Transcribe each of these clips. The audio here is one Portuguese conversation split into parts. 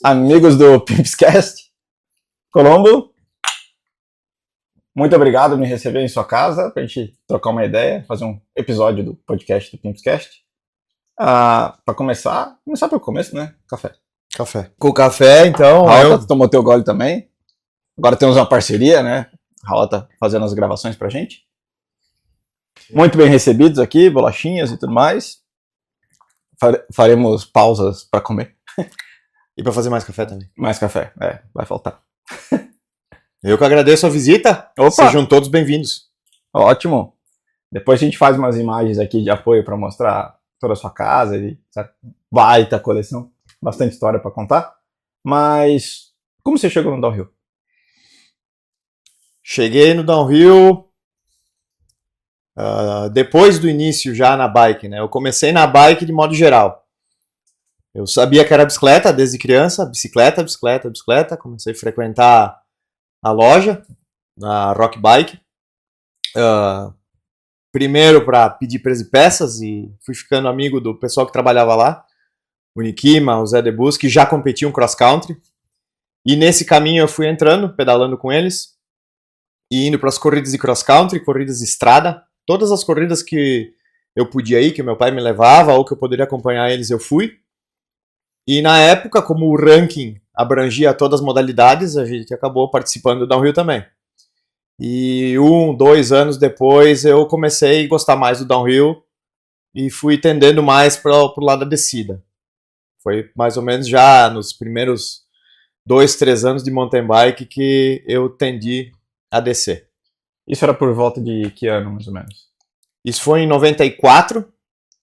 amigos do Pimpscast. Colombo, muito obrigado por me receber em sua casa para a gente trocar uma ideia, fazer um episódio do podcast do Pimpscast. Para começar pelo começo, né? Café. Com café, então. Raul tomou teu gole também. Agora temos uma parceria, né? Raul tá fazendo as gravações pra gente. Muito bem recebidos aqui, bolachinhas e tudo mais. Faremos pausas para comer. E para fazer mais café também. Mais café, vai faltar. Eu que agradeço a visita. Opa! Sejam todos bem-vindos. Ótimo. Depois a gente faz umas imagens aqui de apoio para mostrar toda a sua casa e baita coleção. Bastante história para contar. Mas como você chegou no downhill? Cheguei no downhill depois do início já na bike, né? Eu comecei na bike de modo geral. Eu sabia que era bicicleta desde criança, bicicleta. Comecei a frequentar a loja, a Rock Bike. Primeiro para pedir preço de peças e fui ficando amigo do pessoal que trabalhava lá. O Nikima, o Zé Debus, que já competiam cross country. E nesse caminho eu fui entrando, pedalando com eles. E indo para as corridas de cross country, corridas de estrada. Todas as corridas que eu podia ir, que meu pai me levava ou que eu poderia acompanhar eles, eu fui. E na época, como o ranking abrangia todas as modalidades, a gente acabou participando do downhill também. E 2 anos depois eu comecei a gostar mais do downhill e fui tendendo mais para o lado da descida. Foi mais ou menos já nos primeiros 2, 3 anos de mountain bike que eu tendi a descer. Isso era por volta de que ano, mais ou menos? Isso foi em 94,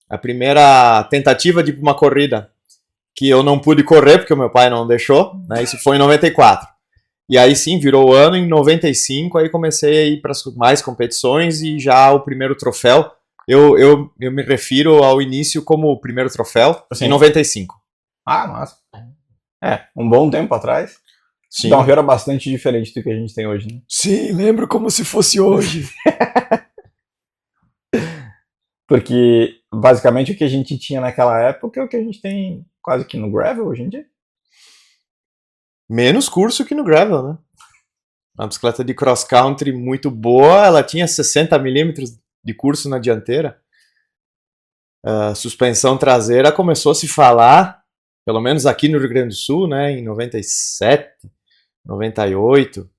a primeira tentativa de uma corrida que eu não pude correr porque o meu pai não deixou, né? Isso foi em 94. E aí sim, virou o ano, em 95, aí comecei a ir para mais competições e já o primeiro troféu, eu me refiro ao início como o primeiro troféu, assim, em 95. Ah, massa. Um bom tempo atrás. Sim. O downhill era bastante diferente do que a gente tem hoje, né? Sim, lembro como se fosse hoje. Porque, basicamente, o que a gente tinha naquela época é o que a gente tem quase que no gravel hoje em dia. Menos curso que no gravel, né? Uma bicicleta de cross country muito boa, ela tinha 60 milímetros de curso na dianteira. A suspensão traseira começou a se falar, pelo menos aqui no Rio Grande do Sul, né, em 97, 98.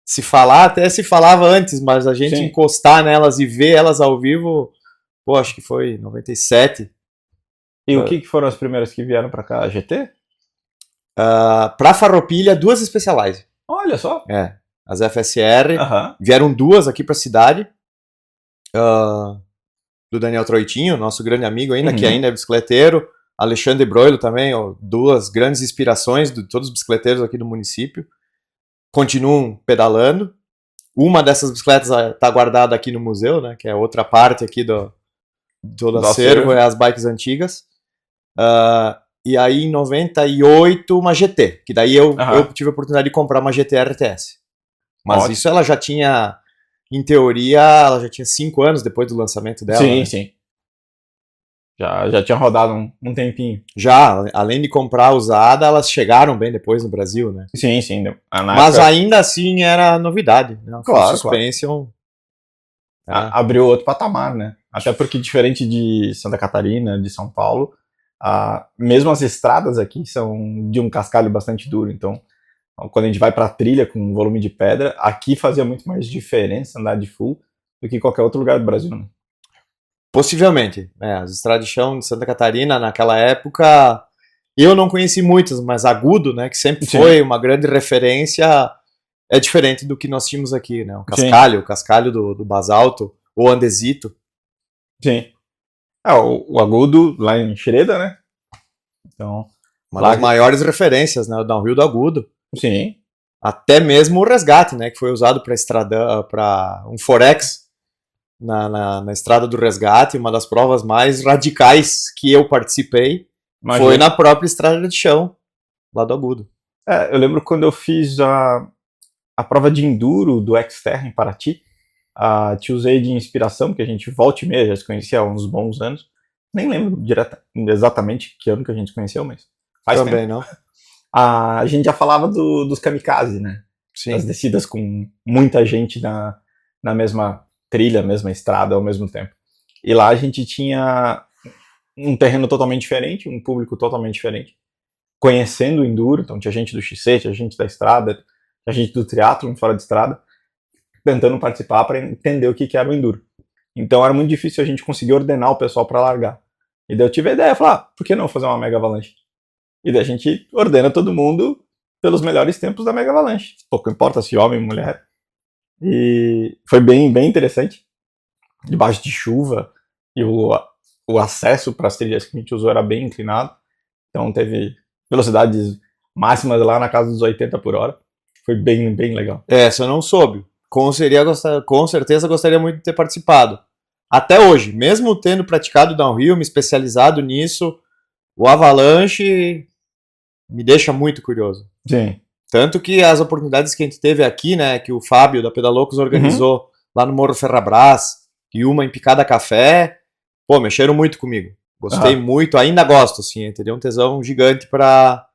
Se falar, até se falava antes, mas a gente encostar nelas e ver elas ao vivo, acho que foi 97. E o que foram as primeiras que vieram pra cá? A GT? Pra Farroupilha, 2 Specialized. Olha só. As FSR. Vieram 2 aqui pra cidade. Do Daniel Troitinho, nosso grande amigo ainda, que ainda é bicicleteiro. Alexandre Broilo também, 2 grandes inspirações de todos os bicicleteiros aqui do município. Continuam pedalando. Uma dessas bicicletas está guardada aqui no museu, né, que é outra parte aqui do acervo, é as bikes antigas. E aí em 98 uma GT, que daí eu tive a oportunidade de comprar uma GT RTS. Mas ótimo. Isso ela já tinha, em teoria, ela já tinha 5 anos depois do lançamento dela. Sim, né? sim. Já tinha rodado um tempinho. Já, além de comprar usada, elas chegaram bem depois no Brasil, né? Sim, sim. Mas época... ainda assim era novidade. Né? Claro, suspension. Claro. Abriu outro patamar, né? Até porque diferente de Santa Catarina, de São Paulo, mesmo as estradas aqui são de um cascalho bastante duro. Então, quando a gente vai pra trilha com volume de pedra, aqui fazia muito mais diferença andar de full do que qualquer outro lugar do Brasil, né? Possivelmente. As estradas de chão de Santa Catarina, naquela época, eu não conheci muitas, mas Agudo, né, que sempre foi uma grande referência, é diferente do que nós tínhamos aqui, né? O cascalho do basalto, ou andesito. Sim. O Agudo lá em Xereda, né? Então, uma das maiores referências, né? O downhill do Agudo. Sim. Até mesmo o resgate, né? Que foi usado para um Forex na estrada do resgate, uma das provas mais radicais que eu participei. Imagina. Foi na própria estrada de chão, lá do Agudo. Eu lembro quando eu fiz a prova de enduro do Xterra em Paraty, te usei de inspiração, porque a gente volta e meia já se conhecia há uns bons anos. Nem lembro exatamente que ano que a gente se conheceu, mas faz também tempo. Não. a gente já falava dos kamikaze, né? Sim. Das descidas com muita gente na mesma trilha, mesma estrada ao mesmo tempo. E lá a gente tinha um terreno totalmente diferente, um público totalmente diferente, conhecendo o enduro, então tinha gente do XC, tinha gente da estrada, tinha gente do triatlon fora de estrada, tentando participar para entender o que era o enduro. Então era muito difícil a gente conseguir ordenar o pessoal para largar. E daí eu tive a ideia, falar, por que não fazer uma Mega Avalanche? E daí a gente ordena todo mundo pelos melhores tempos da Mega Avalanche. Pouco importa se homem ou mulher. E foi bem interessante. Debaixo de chuva. E o acesso para as trilhas que a gente usou era bem inclinado. Então teve velocidades máximas lá na casa dos 80 por hora. Foi bem legal. Essa eu não soube. Com certeza gostaria muito de ter participado. Até hoje, mesmo tendo praticado downhill, me especializado nisso, o Avalanche me deixa muito curioso. Sim. Tanto que as oportunidades que a gente teve aqui, né, que o Fábio da Pedalocos organizou lá no Morro Ferrabras, e uma em Picada Café, pô, mexeram muito comigo. Gostei muito, ainda gosto, assim, teria um tesão gigante pra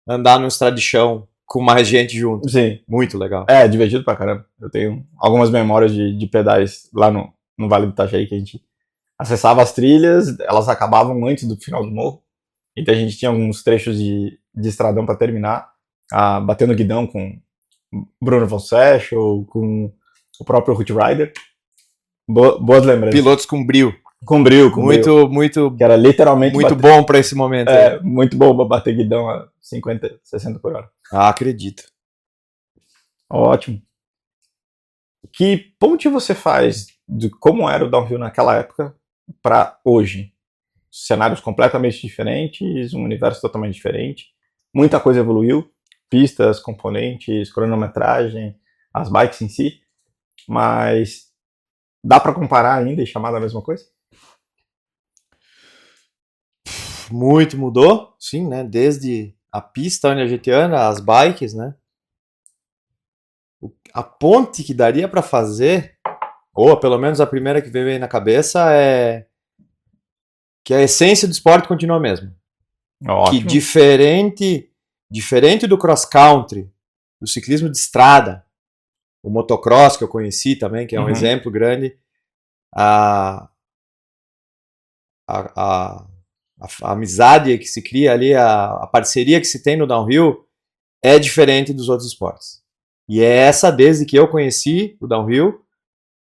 andar no estrada de chão com mais gente junto. Sim. Muito legal. É, divertido pra caramba. Eu tenho algumas memórias de pedais lá no Vale do Itajaí, que a gente acessava as trilhas, elas acabavam antes do final do morro, então a gente tinha alguns trechos de estradão para terminar, batendo guidão com Bruno Fonseca ou com o próprio Root Rider. Boas lembranças. Pilotos com brilho. Com brilho. Muito. Que era literalmente. Muito bom para esse momento. É, muito bom bater guidão a 50, 60 por hora. Ah, acredito. Ótimo. Que ponte você faz de como era o downhill naquela época para hoje? Cenários completamente diferentes, um universo totalmente diferente. Muita coisa evoluiu. Pistas, componentes, cronometragem, as bikes em si. Mas dá para comparar ainda e chamar da mesma coisa? Muito mudou, sim, né? Desde a pista onde a gente anda, as bikes, né? A ponte que daria para fazer, ou pelo menos a primeira que veio aí na cabeça, é que a essência do esporte continua a mesma. Ótimo. Que diferente do cross country, do ciclismo de estrada, o motocross que eu conheci também, que é um exemplo grande, a amizade que se cria ali, a parceria que se tem no downhill é diferente dos outros esportes. E é essa, desde que eu conheci o downhill,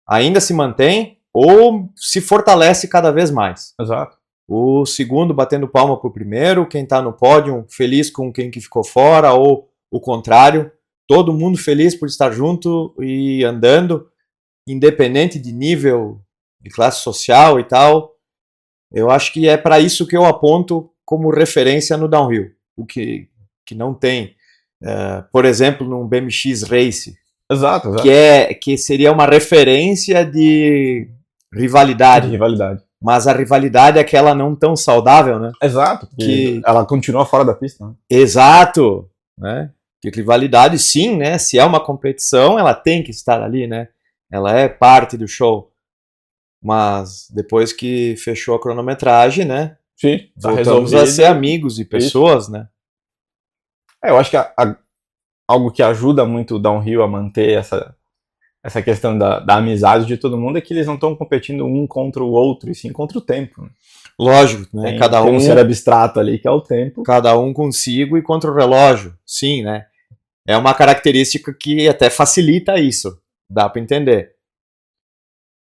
ainda se mantém ou se fortalece cada vez mais. Exato. O segundo batendo palma pro primeiro, quem tá no pódio feliz com quem que ficou fora, ou o contrário, todo mundo feliz por estar junto e andando, independente de nível, de classe social e tal. Eu acho que é para isso que eu aponto como referência no downhill, o que não tem, por exemplo, num BMX Race. Exato. Que seria uma referência de rivalidade. Mas a rivalidade é aquela não tão saudável, né? Exato, que ela continua fora da pista. Né? Exato, né? Que rivalidade, sim, né? Se é uma competição, ela tem que estar ali, né? Ela é parte do show. Mas depois que fechou a cronometragem, né? Sim, voltamos a ser amigos e pessoas, né? Eu acho que algo que ajuda muito o downhill a manter essa questão da amizade de todo mundo é que eles não estão competindo um contra o outro, e sim contra o tempo. Né? Lógico, né? Tem um ser abstrato ali que é o tempo. Cada um consigo e contra o relógio, sim, né? É uma característica que até facilita isso, dá para entender.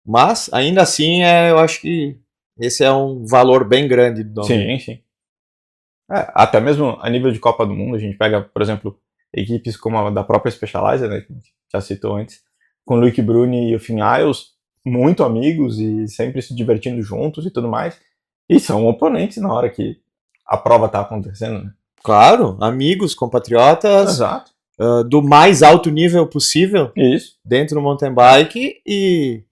Mas, ainda assim, eu acho que esse é um valor bem grande do downhill. Sim. Até mesmo a nível de Copa do Mundo, a gente pega, por exemplo, equipes como a da própria Specialized, né, que a gente já citou antes, com o Loic Bruni e o Finn Isles, muito amigos e sempre se divertindo juntos e tudo mais. E são oponentes na hora que a prova tá acontecendo, né? Claro, amigos, compatriotas. Exato. Do mais alto nível possível. Isso. Dentro do mountain bike e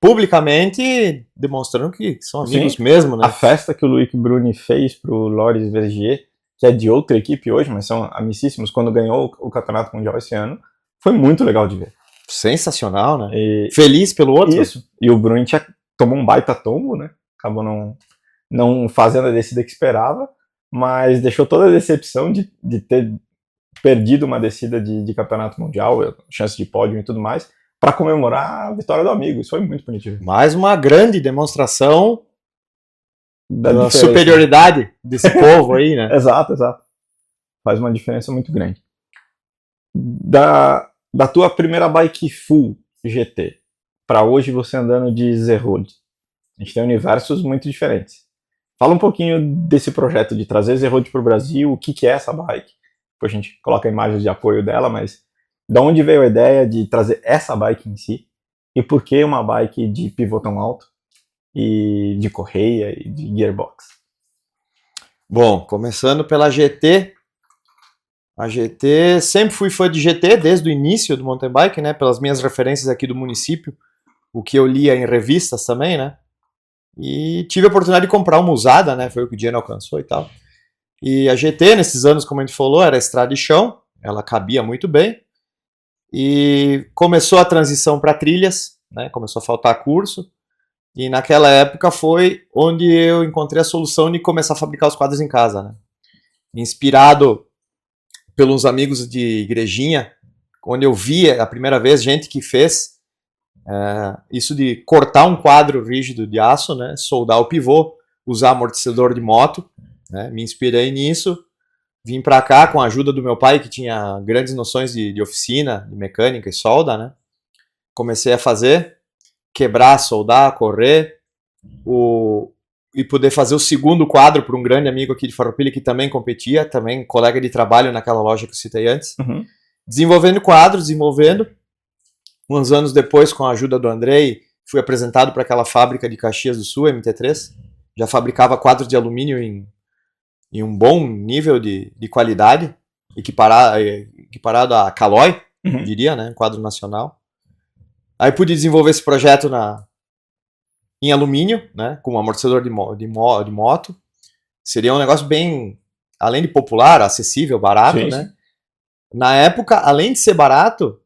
publicamente demonstrando que são amigos mesmo, né? A festa que o Loic Bruni fez pro Loris Vergier, que é de outra equipe hoje, mas são amicíssimos, quando ganhou o Campeonato Mundial esse ano, foi muito legal de ver. Sensacional, né? Feliz pelo outro. Isso. E o Bruni tomou um baita tombo, né? Acabou não fazendo a descida que esperava, mas deixou toda a decepção de ter perdido uma descida de campeonato mundial, chance de pódio e tudo mais, para comemorar a vitória do amigo. Isso foi muito positivo. Mais uma grande demonstração da diferença. superioridade desse povo aí, né? Exato. Faz uma diferença muito grande. Da tua primeira bike full GT para hoje você andando de Z-Road, a gente tem universos muito diferentes. Fala um pouquinho desse projeto de trazer Z-Road para o Brasil, o que é essa bike. Depois a gente coloca imagens de apoio dela, mas de onde veio a ideia de trazer essa bike em si e por que uma bike de pivô tão alto e de correia e de gearbox? Bom, começando pela GT. A GT, sempre fui fã de GT desde o início do mountain bike, né? Pelas minhas referências aqui do município, o que eu lia em revistas também, né? E tive a oportunidade de comprar uma usada, né? Foi o que o dinheiro alcançou e tal. E a GT, nesses anos, como a gente falou, era estrada de chão, ela cabia muito bem. E começou a transição para trilhas, né? Começou a faltar curso. E naquela época foi onde eu encontrei a solução de começar a fabricar os quadros em casa, né? Inspirado pelos amigos de igrejinha, onde eu via a primeira vez gente que fez isso de cortar um quadro rígido de aço, né? Soldar o pivô, usar amortecedor de moto, né? Me inspirei nisso. Vim para cá com a ajuda do meu pai, que tinha grandes noções de oficina, de mecânica e solda, né? Comecei a fazer, quebrar, soldar, correr, e poder fazer o segundo quadro para um grande amigo aqui de Farroupilha, que também competia, também colega de trabalho naquela loja que eu citei antes. Uhum. Desenvolvendo quadros, Uns anos depois, com a ajuda do Andrei, fui apresentado para aquela fábrica de Caxias do Sul, MT3. Já fabricava quadros de alumínio em um bom nível de qualidade, equiparado a Caloi, diria, né? Quadro nacional. Aí pude desenvolver esse projeto em alumínio, né? Com um amortecedor de moto. Seria um negócio bem, além de popular, acessível, barato, Sim. né? Na época, além de ser barato,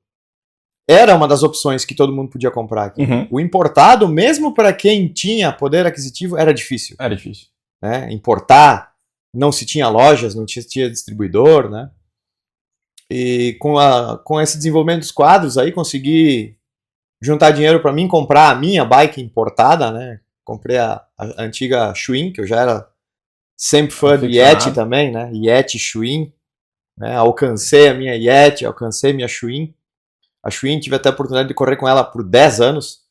era uma das opções que todo mundo podia comprar aqui. Uhum. O importado, mesmo para quem tinha poder aquisitivo, era difícil. Era difícil. Né? Importar, não se tinha lojas, não tinha distribuidor, né? E com esse desenvolvimento dos quadros aí, consegui juntar dinheiro para mim comprar a minha bike importada, né? Comprei a antiga Schwinn, que eu já era sempre fã de Yeti também, né? Yeti, Schwinn. Né? Alcancei a minha Yeti, alcancei minha Schwinn. A Schwinn, tive até a oportunidade de correr com ela por 10 anos,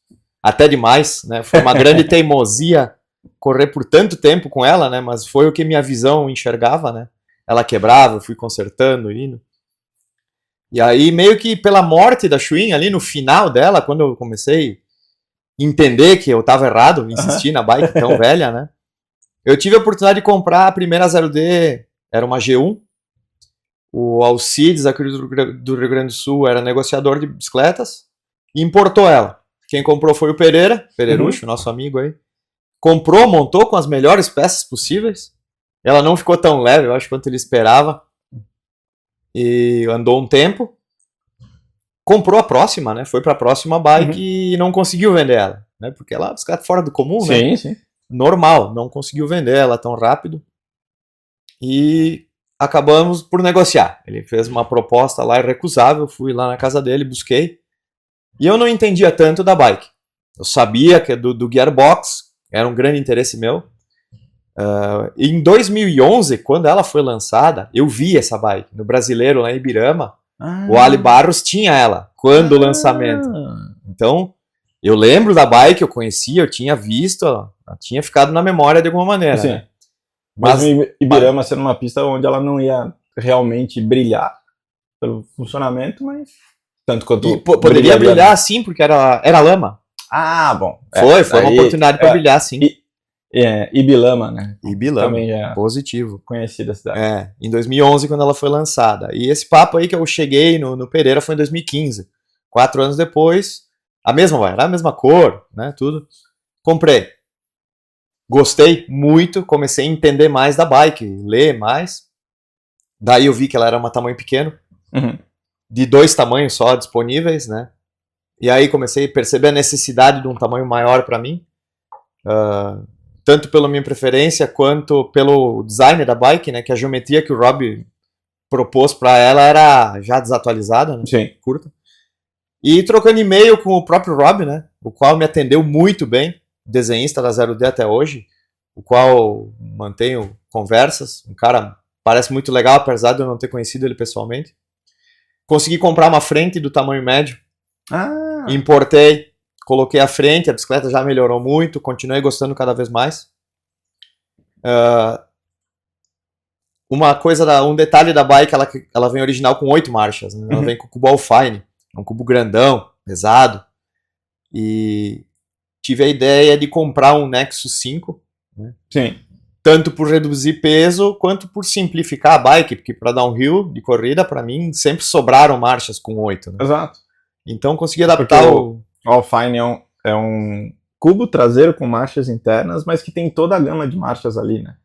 até demais, né? Foi uma grande teimosia correr por tanto tempo com ela, né? Mas foi o que minha visão enxergava, né? Ela quebrava, eu fui consertando, indo. E aí, meio que pela morte da Schwinn, ali no final dela, quando eu comecei a entender que eu estava errado, insistir na bike tão velha, né? Eu tive a oportunidade de comprar a primeira 0D, era uma G1. O Alcides, aqui do Rio Grande do Sul, era negociador de bicicletas e importou ela. Quem comprou foi o Pereirucho, nosso amigo aí. Comprou, montou com as melhores peças possíveis. Ela não ficou tão leve, eu acho, quanto ele esperava. E andou um tempo. Comprou a próxima, né? Foi para a próxima bike e não conseguiu vender ela. Né? Porque ela é uma bicicleta fora do comum, né? Sim. Normal, não conseguiu vender ela tão rápido. E acabamos por negociar. Ele fez uma proposta lá irrecusável, fui lá na casa dele, busquei. E eu não entendia tanto da bike. Eu sabia que do gearbox, era um grande interesse meu. Em 2011, quando ela foi lançada, eu vi essa bike. No Brasileiro, lá em Ibirama, o Ali Barros tinha ela, quando o lançamento. Então, eu lembro da bike, eu conhecia, eu tinha visto, ela tinha ficado na memória de alguma maneira. Sim. Né? Mas Ibirama sendo uma pista onde ela não ia realmente brilhar pelo funcionamento, mas tanto quanto poderia brilhar sim, porque era lama. Ah, bom. Foi uma oportunidade para brilhar sim. Ibilama, né? Ibilama, também já positivo. Conhecida a cidade. Em 2011, quando ela foi lançada. E esse papo aí que eu cheguei no Pereira foi em 2015. 4 anos depois, era a mesma cor, né, tudo. Comprei. Gostei muito, comecei a entender mais da bike, ler mais. Daí eu vi que ela era um tamanho pequeno, de 2 tamanhos só disponíveis, né? E aí comecei a perceber a necessidade de um tamanho maior para mim. tanto pela minha preferência quanto pelo design da bike, né? Que a geometria que o Rob propôs para ela era já desatualizada, né? Sim. Curta. E trocando e-mail com o próprio Rob, né? O qual me atendeu muito bem, desenhista da 0D até hoje, o qual mantenho conversas. Um cara parece muito legal, apesar de eu não ter conhecido ele pessoalmente. Consegui comprar uma frente do tamanho médio. Importei, coloquei a frente, a bicicleta já melhorou muito, continuei gostando cada vez mais. Um detalhe da bike, ela vem original com 8 marchas, né? Ela vem com o cubo Alpine, um cubo grandão, pesado. E tive a ideia de comprar um Nexus 5, né? Sim. Tanto por reduzir peso, quanto por simplificar a bike, porque para downhill de corrida, para mim, sempre sobraram marchas com 8. Né? Exato. Então consegui adaptar o Alpine é um cubo traseiro com marchas internas, mas que tem toda a gama de marchas ali, né?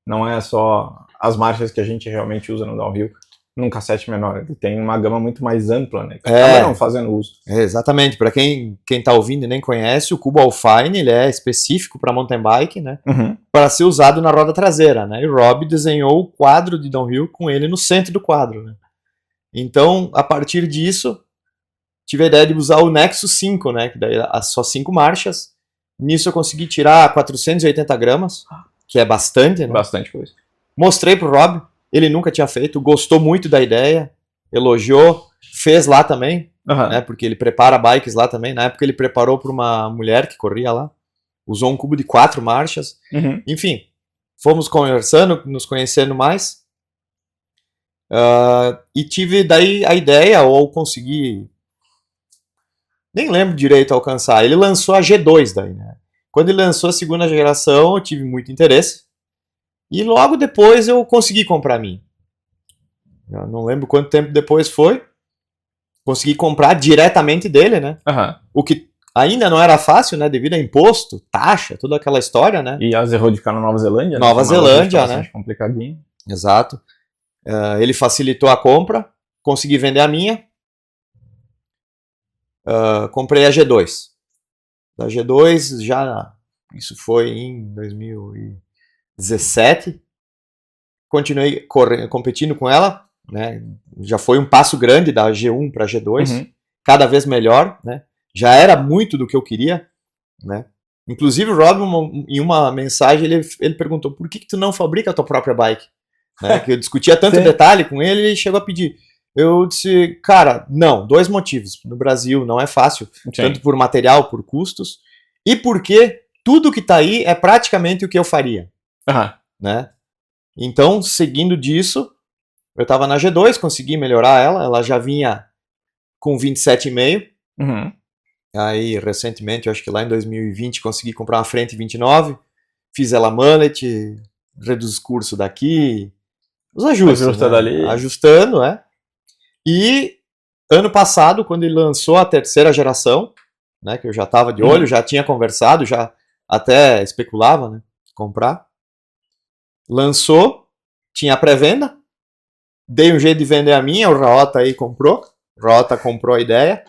Não é só as marchas que a gente realmente usa no downhill num cassete menor. Ele tem uma gama muito mais ampla, né? Que acaba não fazendo uso. Exatamente. Para quem tá ouvindo e nem conhece, o cubo Alpine ele é específico para mountain bike, né? Para ser usado na roda traseira, né? E o Rob desenhou o quadro de downhill com ele no centro do quadro, né? Então, a partir disso, tive a ideia de usar o Nexus 5, né? Que daí só 5 marchas. Nisso eu consegui tirar 480 gramas, que é bastante, né? Bastante coisa. Mostrei pro Rob, ele nunca tinha feito, gostou muito da ideia, elogiou, fez lá também, né? Porque ele prepara bikes lá também. Na época ele preparou para uma mulher que corria lá. Usou um cubo de 4 marchas. Enfim, fomos conversando, nos conhecendo mais. E tive daí a ideia, ou consegui... Nem lembro direito alcançar. Ele lançou a G2 daí, né? Quando ele lançou a segunda geração, eu tive muito interesse. E logo depois eu consegui comprar a minha. Eu não lembro quanto tempo depois foi. Consegui comprar diretamente dele, né? O que ainda não era fácil, né? Devido a imposto, taxa, toda aquela história, né? E as errou de ficar na Nova Zelândia. Nova Zelândia, né? Complicadinho. Exato. Ele facilitou a compra. Consegui vender a minha. Comprei a G2. Da G2 já... Isso foi em 2017. Continuei competindo com ela, né? Já foi um passo grande da G1 para a G2, cada vez melhor, né? Já era muito do que eu queria, né? Inclusive o Rob, em uma mensagem, ele perguntou: por que tu não fabrica a tua própria bike? Né? Que eu discutia tanto detalhe com ele, ele chegou a pedir. Eu disse, cara, não, 2 motivos. No Brasil não é fácil, tanto por material, por custos, e porque tudo que tá aí é praticamente o que eu faria, né? Então, seguindo disso, eu estava na G2, consegui melhorar ela já vinha com 27,5. Aí, recentemente, eu acho que lá em 2020, consegui comprar uma frente 29, fiz ela mullet, reduz o curso daqui, os ajustes, né? Dali. Ajustando, E ano passado, quando ele lançou a terceira geração, né, que eu já estava de olho, já tinha conversado, já até especulava, né, comprar. Lançou, tinha pré-venda, dei um jeito de vender a minha, o Raota aí comprou, o Raota comprou a ideia,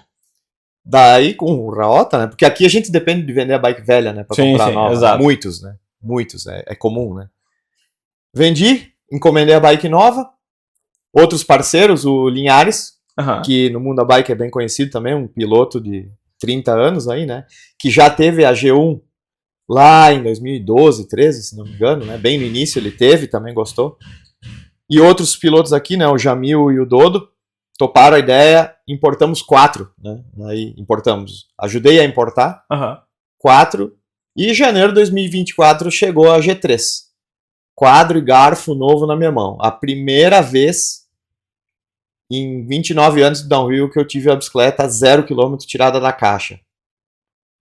daí com o Raota, né, porque aqui a gente depende de vender a bike velha, né, para comprar nova, exato. Muitos, é comum, né. Vendi, encomendei a bike nova, outros parceiros, o Linhares, que no mundo da bike é bem conhecido também, um piloto de 30 anos aí, né, que já teve a G1 lá em 2012, 13, se não me engano, né? Bem no início ele teve, também gostou. E outros pilotos aqui, né? O Jamil e o Dodo, toparam a ideia, importamos 4, né? Aí importamos, ajudei a importar 4, e em janeiro de 2024 chegou a G3. Quadro e garfo novo na minha mão. A primeira vez em 29 anos de downhill que eu tive a bicicleta 0 km tirada da caixa.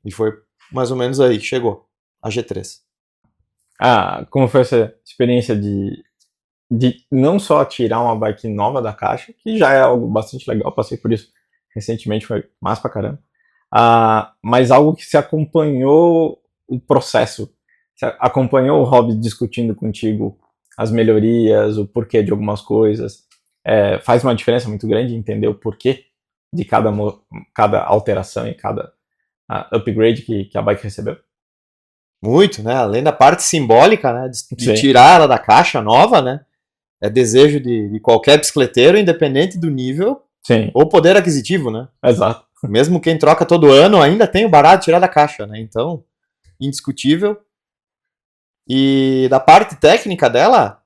E foi mais ou menos aí que chegou a G3. Como foi essa experiência de não só tirar uma bike nova da caixa, que já é algo bastante legal, passei por isso recentemente, foi massa pra caramba, mas algo que se acompanhou o processo, você acompanhou o Rob discutindo contigo as melhorias, o porquê de algumas coisas, faz uma diferença muito grande entender o porquê de cada alteração e cada upgrade que a bike recebeu? Muito, né? Além da parte simbólica, né? De tirar ela da caixa nova, né? É desejo de qualquer bicicleteiro, independente do nível ou poder aquisitivo, né? Exato. Mesmo quem troca todo ano ainda tem o barato de tirar da caixa, né? Então, indiscutível. E da parte técnica dela,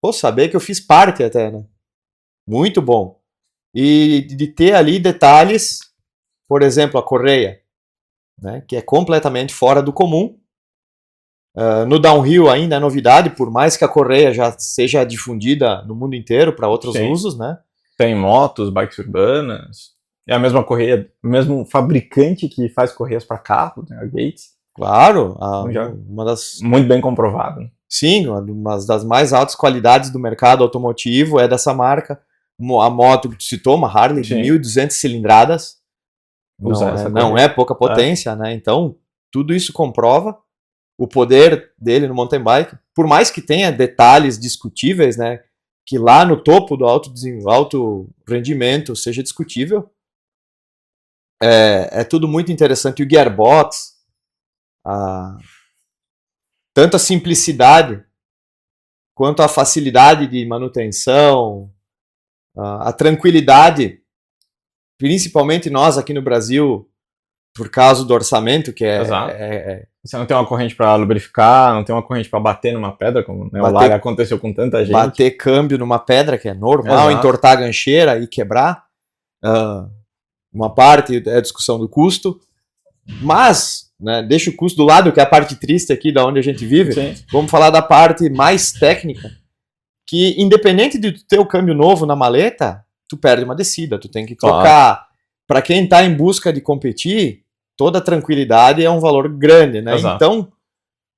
pô, saber que eu fiz parte até, né? Muito bom. E de ter ali detalhes, por exemplo, a correia, né? Que é completamente fora do comum. No downhill ainda é novidade, por mais que a correia já seja difundida no mundo inteiro para outros usos, né? Tem motos, bikes urbanas, é a mesma correia, o mesmo fabricante que faz correias para carro, né, a Gates. Claro, uma das... Muito bem comprovado. Sim, uma das mais altas qualidades do mercado automotivo é dessa marca. A moto que tu citou, uma Harley de 1.200 cilindradas, não é pouca potência, né? Então, tudo isso comprova o poder dele no mountain bike, por mais que tenha detalhes discutíveis, né, que lá no topo do alto rendimento seja discutível, é tudo muito interessante. E o gearbox, tanto a simplicidade quanto a facilidade de manutenção, a tranquilidade, principalmente nós aqui no Brasil, por causa do orçamento, que você não tem uma corrente para lubrificar, não tem uma corrente para bater numa pedra, como o Lara aconteceu com tanta gente. Bater câmbio numa pedra, que é normal, entortar a gancheira e quebrar. Uma parte é a discussão do custo, mas, né, deixa o custo do lado, que é a parte triste aqui da onde a gente vive. Sim. Vamos falar da parte mais técnica, que independente de tu ter o câmbio novo na maleta, tu perde uma descida, tu tem que trocar. Para quem está em busca de competir, toda tranquilidade é um valor grande, né? Exato. Então,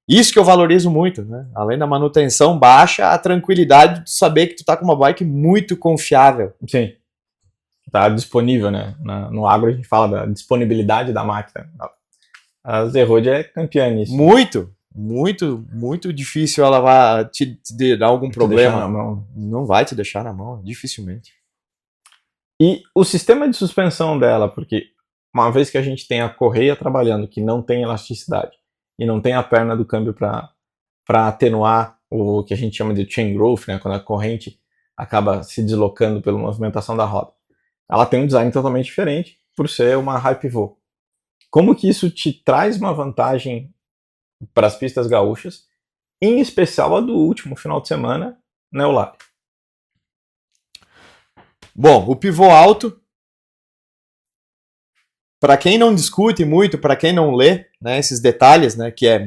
isso que eu valorizo muito, né? Além da manutenção baixa, a tranquilidade de saber que tu tá com uma bike muito confiável. Sim. Tá disponível, né? No agro a gente fala da disponibilidade da máquina. A Z-Road é campeã nisso. Muito difícil ela vai te dar algum problema. Na mão. Não vai te deixar na mão, dificilmente. E o sistema de suspensão dela, porque uma vez que a gente tem a correia trabalhando, que não tem elasticidade, e não tem a perna do câmbio para atenuar o que a gente chama de chain growth, né, quando a corrente acaba se deslocando pela movimentação da roda. Ela tem um design totalmente diferente por ser uma high pivot. Como que isso te traz uma vantagem para as pistas gaúchas, em especial a do último final de semana, né, Olá? Bom, o pivô alto, para quem não discute muito, para quem não lê, né, esses detalhes, né, que é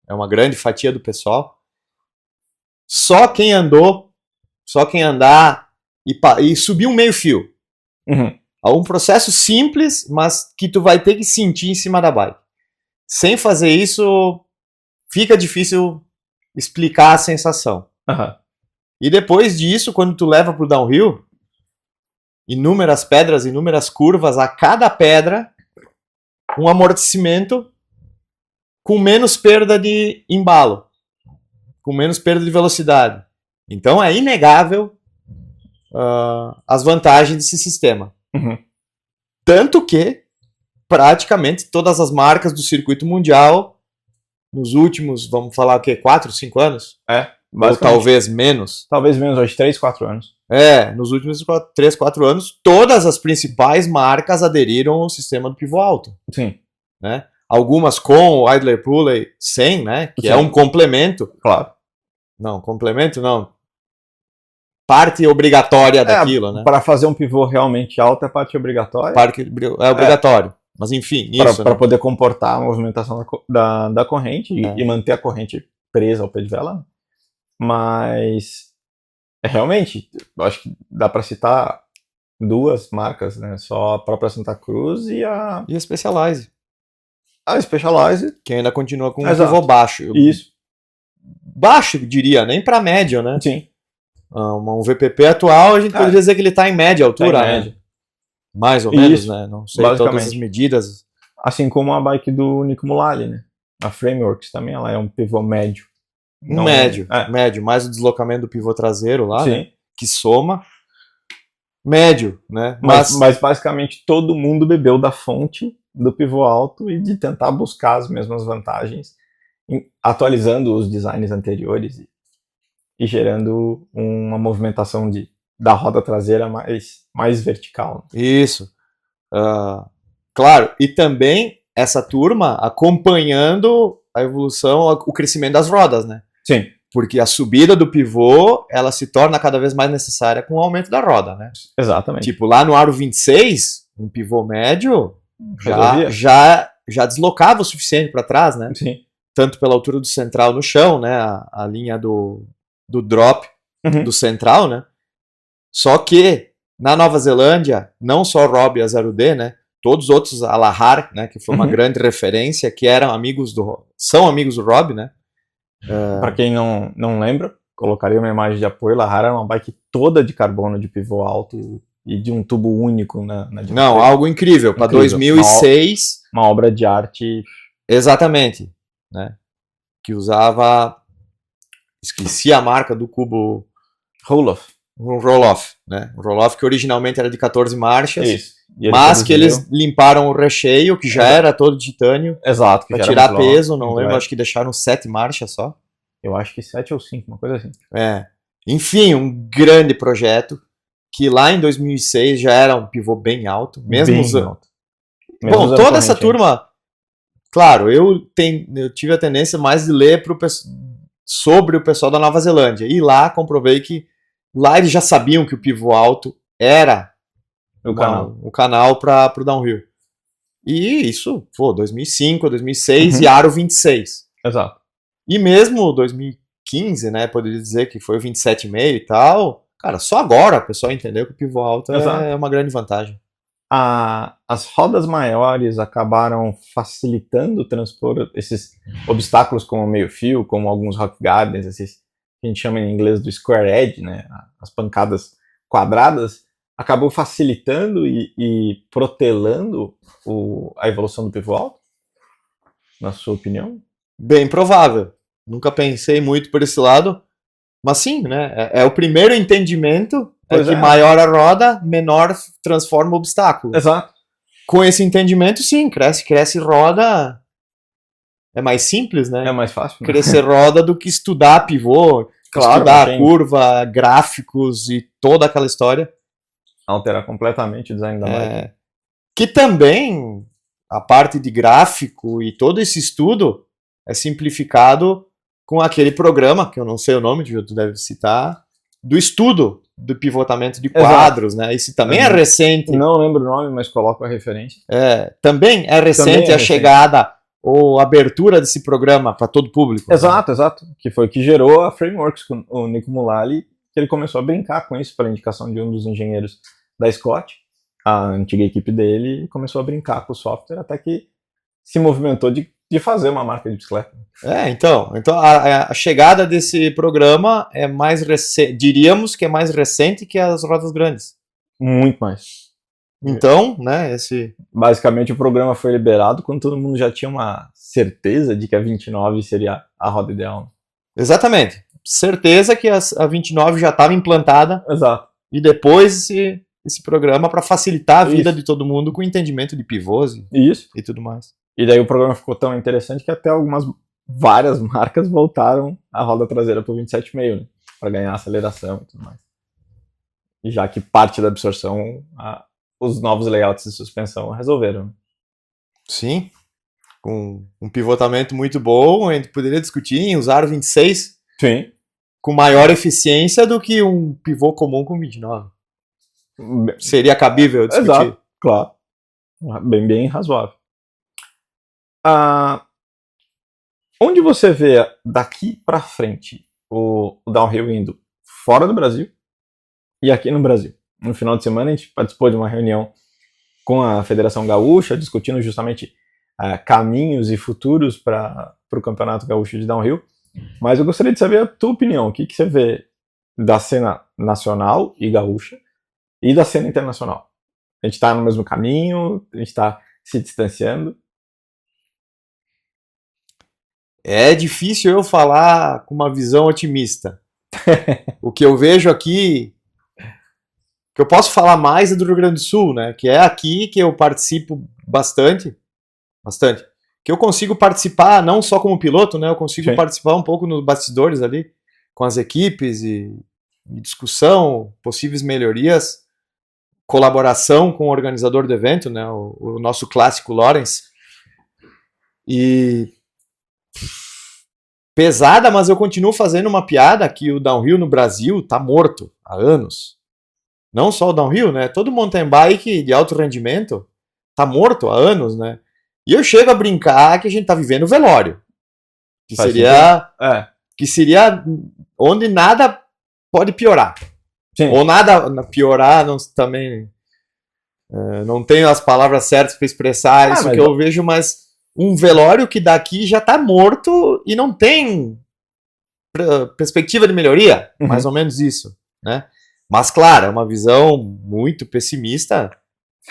uma grande fatia do pessoal, só quem andar e subir um meio fio. Uhum. Um processo simples, mas que tu vai ter que sentir em cima da bike. Sem fazer isso, fica difícil explicar a sensação. Uhum. E depois disso, quando tu leva pro downhill, inúmeras pedras, inúmeras curvas, a cada pedra, um amortecimento com menos perda de embalo, com menos perda de velocidade. Então é inegável as vantagens desse sistema. Uhum. Tanto que praticamente todas as marcas do circuito mundial, nos últimos, vamos falar o quê, 4, 5 anos? Ou talvez menos. Talvez menos, hoje 3, 4 anos. Nos últimos 3, 4 anos, todas as principais marcas aderiram ao sistema do pivô alto. Sim. Né? Algumas com o idler pulley sem, né? Que é um complemento. Claro. Não, complemento não. Parte obrigatória daquilo, né? Para fazer um pivô realmente alto é parte obrigatória. É obrigatório. Mas enfim, isso. Para poder comportar a movimentação da corrente e manter a corrente presa ao pé de vela. Mas realmente, eu acho que dá para citar duas marcas, né? Só a própria Santa Cruz e a Specialized. A Specialized. Que ainda continua com um pivô baixo. Isso. Baixo, diria, nem para médio, né? Sim. Um VPP atual, a gente poderia dizer que ele está em média altura, tá em média. Né? Mais ou menos, né? Não sei todas as medidas. Assim como a bike do Nico Mulally, né? A Frameworks também, ela é um pivô médio. Então, médio, mais o deslocamento do pivô traseiro lá, né? Que soma. Médio, né? Mas basicamente todo mundo bebeu da fonte do pivô alto e de tentar buscar as mesmas vantagens atualizando os designs anteriores e gerando uma movimentação da roda traseira mais vertical. Isso. Claro, e também essa turma acompanhando a evolução, o crescimento das rodas, né? Sim. Porque a subida do pivô, ela se torna cada vez mais necessária com o aumento da roda, né? Exatamente. Tipo, lá no aro 26, um pivô médio já deslocava o suficiente para trás, né? Sim. Tanto pela altura do central no chão, né? A linha do drop do central, né? Só que na Nova Zelândia, não só Rob e a 0D, né? Todos os outros, a Lahar, né? Que foi uma grande referência, que são amigos do Rob, né? Para quem não lembra, colocaria uma imagem de apoio. Lahar era uma bike toda de carbono, de pivô alto e de um tubo único na dianteira. Não, algo incrível. Para 2006... Uma obra de arte. Exatamente. Né? Que usava... Esqueci a marca do cubo... Roll-off. Um roll-off. Né? Um roll-off que originalmente era de 14 marchas. Isso. Mas que eles limparam o recheio, que já era todo de titânio. Exato. Para tirar peso, não lembro, acho que deixaram 7 marchas só. Eu acho que 7 ou 5, uma coisa assim. Enfim, um grande projeto, que lá em 2006 já era um pivô bem alto. Mesmo usando... Bom, toda essa turma... Claro, eu tive a tendência mais de ler sobre o pessoal da Nova Zelândia. E lá comprovei que lá eles já sabiam que o pivô alto era o canal para o downhill. E isso, 2005, 2006 e aro 26. Exato. E mesmo 2015, né, poderia dizer que foi o 27,5 e tal. Cara, só agora o pessoal entendeu que o pivô alto é uma grande vantagem. As rodas maiores acabaram facilitando transpor esses obstáculos como meio-fio, como alguns rock gardens, esses que a gente chama em inglês do square edge, né, as pancadas quadradas, acabou facilitando e protelando a evolução do pivô alto, na sua opinião? Bem provável. Nunca pensei muito por esse lado, mas sim, né, é o primeiro entendimento. Que maior a roda, menor transforma o obstáculo. Exato. Com esse entendimento, sim, cresce roda. É mais simples, né? É mais fácil. Né? Crescer roda do que estudar pivô, estudar a curva, gráficos e toda aquela história. Alterar completamente o design da bike. Que também, a parte de gráfico e todo esse estudo é simplificado com aquele programa, que eu não sei o nome, tu deve citar, do estudo do pivotamento de quadros, né? Isso também é recente. Não lembro o nome, mas coloco a referência. Também é recente a chegada ou abertura desse programa para todo o público. Exato. Que foi que gerou a Frameworks com o Nico Mulally, que ele começou a brincar com isso pela indicação de um dos engenheiros da Scott, a antiga equipe dele, e começou a brincar com o software até que se movimentou de fazer uma marca de bicicleta. Então a chegada desse programa é mais recente, diríamos que é mais recente que as rodas grandes. Muito mais. Então, né, basicamente o programa foi liberado quando todo mundo já tinha uma certeza de que a 29 seria a roda ideal. Exatamente. Certeza que a 29 já estava implantada. Exato. E depois esse programa para facilitar a vida de todo mundo com entendimento de pivôs e tudo mais. E daí o programa ficou tão interessante que até várias marcas voltaram a roda traseira para o 27,5, né, para ganhar aceleração e tudo mais. E já que parte da absorção, os novos layouts de suspensão resolveram. Sim, com um pivotamento muito bom, a gente poderia discutir em usar o 26 com maior eficiência do que um pivô comum com 29. Seria cabível discutir. Exato, claro. Bem razoável. Onde você vê daqui para frente o downhill indo fora do Brasil e aqui no Brasil? No final de semana a gente participou de uma reunião com a Federação Gaúcha, discutindo justamente caminhos e futuros para o Campeonato Gaúcho de Downhill. Mas eu gostaria de saber a tua opinião. O que você vê da cena nacional e gaúcha e da cena internacional? A gente está no mesmo caminho? A gente está se distanciando? É difícil eu falar com uma visão otimista. O que eu vejo aqui, que eu posso falar mais é do Rio Grande do Sul, né? Que é aqui que eu participo bastante. que eu consigo participar, não só como piloto, né? Eu consigo participar um pouco nos bastidores ali, com as equipes e discussão, possíveis melhorias, colaboração com o organizador do evento, né? O nosso clássico Lawrence. E pesada, mas eu continuo fazendo uma piada que o downhill no Brasil tá morto há anos. Não só o downhill, né? Todo mountain bike de alto rendimento tá morto há anos, né? E eu chego a brincar que a gente tá vivendo velório. Que seria onde nada pode piorar. Sim. Ou nada piorar, também não tenho as palavras certas para expressar isso que eu vejo, mas um velório que daqui já tá morto e não tem perspectiva de melhoria, mais ou menos isso, né? Mas claro, é uma visão muito pessimista,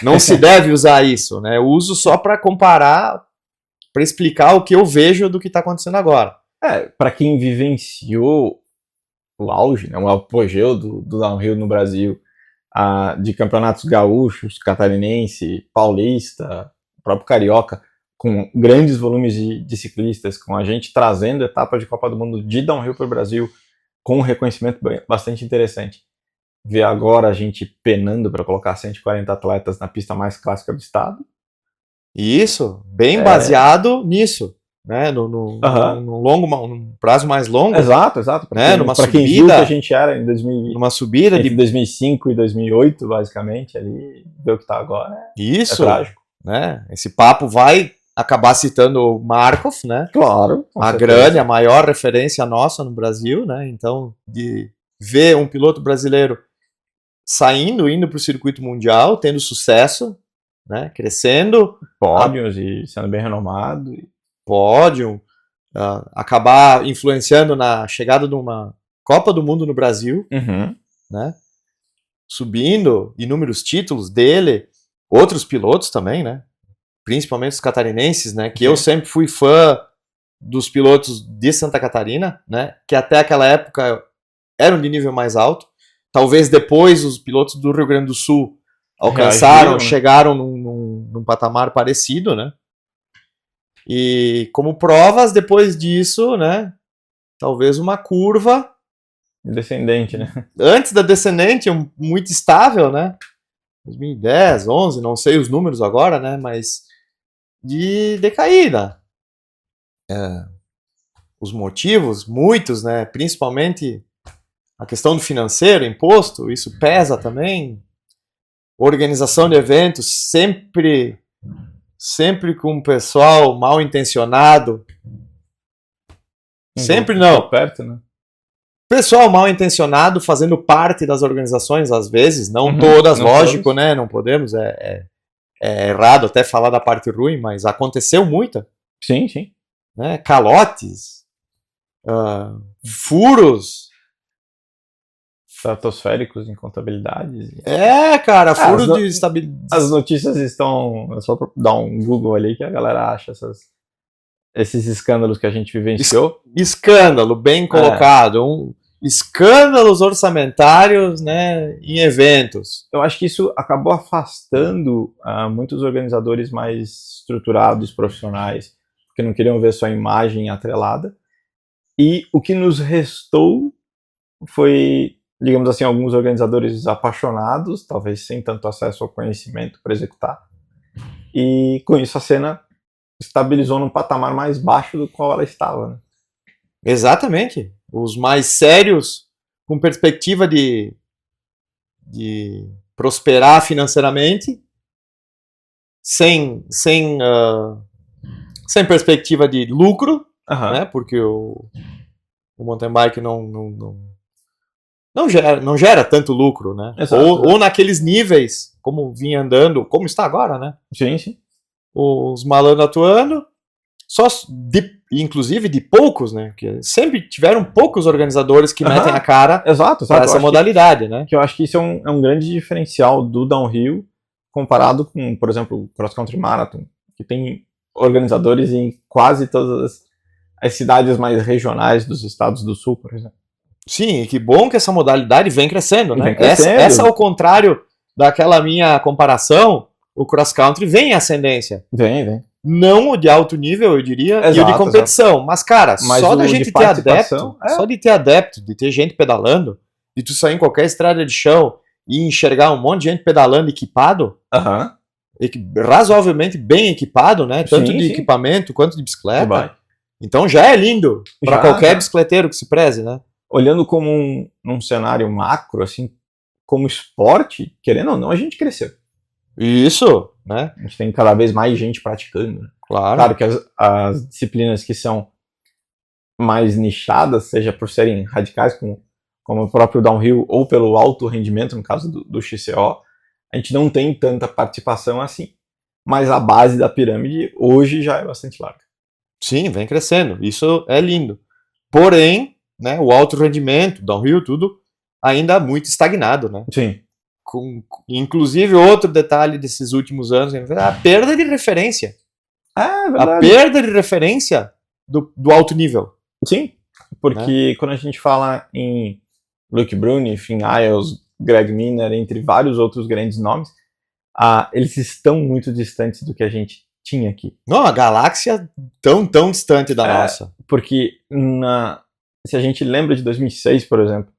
não se deve usar isso, né? Eu uso só para comparar, para explicar o que eu vejo do que está acontecendo agora. Para quem vivenciou o auge, né, o apogeu do downhill no Brasil, de campeonatos gaúchos, catarinense, paulista, próprio carioca, com grandes volumes de ciclistas, com a gente trazendo etapas de Copa do Mundo de downhill para o Brasil, com um reconhecimento bastante interessante. Ver agora a gente penando para colocar 140 atletas na pista mais clássica do estado. Isso, bem baseado nisso, né? Num prazo mais longo. Exato. Para quem viu que a gente era em numa subida de 2005 e 2008, basicamente, ali, ver o que está agora. Isso, é trágico. Né? Esse papo vai acabar citando o Markov, né? Claro. A maior referência nossa no Brasil, né? Então, de ver um piloto brasileiro indo para o circuito mundial, tendo sucesso, né? Crescendo. Pódios e sendo bem renomado. Pódio. Acabar influenciando na chegada de uma Copa do Mundo no Brasil, né? Subindo inúmeros títulos dele, outros pilotos também, né? Principalmente os catarinenses, né? Que eu sempre fui fã dos pilotos de Santa Catarina, né? Que até aquela época eram de nível mais alto. Talvez depois os pilotos do Rio Grande do Sul alcançaram, chegaram num patamar parecido, né? E como provas, depois disso, né? Talvez uma curva descendente, né? Antes da descendente, muito estável, né? 2010, 11, não sei os números agora, né? Mas de decaída. Os motivos, muitos, né? Principalmente a questão do financeiro, imposto, isso pesa também. Organização de eventos, sempre com um pessoal mal intencionado. Sempre não. Perto, né? Pessoal mal intencionado fazendo parte das organizações, às vezes, não todas, não lógico, todos. Né? Não podemos, é errado até falar da parte ruim, mas aconteceu muita. Sim. Né? Calotes, furos. Estratosféricos em contabilidade. Cara, furo de estabilidade. As notícias estão. É só dar um Google ali que a galera acha esses escândalos que a gente vivenciou. Escândalo, bem colocado. Escândalos orçamentários, né, em eventos. Eu acho que isso acabou afastando muitos organizadores mais estruturados, profissionais, que não queriam ver sua imagem atrelada. E o que nos restou foi, digamos assim, alguns organizadores apaixonados, talvez sem tanto acesso ao conhecimento para executar. E com isso a cena estabilizou num patamar mais baixo do qual ela estava. Né? Exatamente. Os mais sérios, com perspectiva de prosperar financeiramente, sem perspectiva de lucro, né? Porque o mountain bike não gera tanto lucro, né? Exato, ou naqueles níveis, como vinha andando, como está agora, né? Sim. Os malandros atuando, inclusive de poucos, né? Que sempre tiveram poucos organizadores que metem a cara para essa modalidade, né? Que eu acho que isso é um grande diferencial do downhill comparado com, por exemplo, o Cross Country Marathon, que tem organizadores em quase todas as cidades mais regionais dos estados do sul, por exemplo. Sim, que bom que essa modalidade vem crescendo, né? Essa ao contrário daquela minha comparação, o cross country vem em ascendência. Vem. não o de alto nível, eu diria, e o de Exato, competição. Mas, cara, Mas só o da de gente ter adepto, participação, só de ter adepto, de ter gente pedalando, de tu sair em qualquer estrada de chão e enxergar um monte de gente pedalando equipado, Aham. razoavelmente bem equipado, né? Tanto Sim, de sim. equipamento quanto de Que bicicleta. vai. Então já é lindo para Já, qualquer já. bicicleteiro que se preze, né? Olhando como num cenário macro, assim, como esporte, querendo ou não, a gente cresceu. Isso, né? A gente tem cada vez mais gente praticando. Né? Claro. Claro que as disciplinas que são mais nichadas, seja por serem radicais, como o próprio downhill, ou pelo alto rendimento, no caso do XCO, a gente não tem tanta participação assim. Mas a base da pirâmide hoje já é bastante larga. Sim, vem crescendo. Isso é lindo. Porém, né, o alto rendimento, downhill, tudo, ainda muito estagnado, né? Sim. Inclusive, outro detalhe desses últimos anos é a perda de referência. É verdade. A perda de referência do alto nível. Sim, porque quando a gente fala em Luke Bruni, Finn Iles, Greg Minor, entre vários outros grandes nomes, eles estão muito distantes do que a gente tinha aqui. Não, a galáxia tão distante da nossa. Porque se a gente lembra de 2006, por exemplo,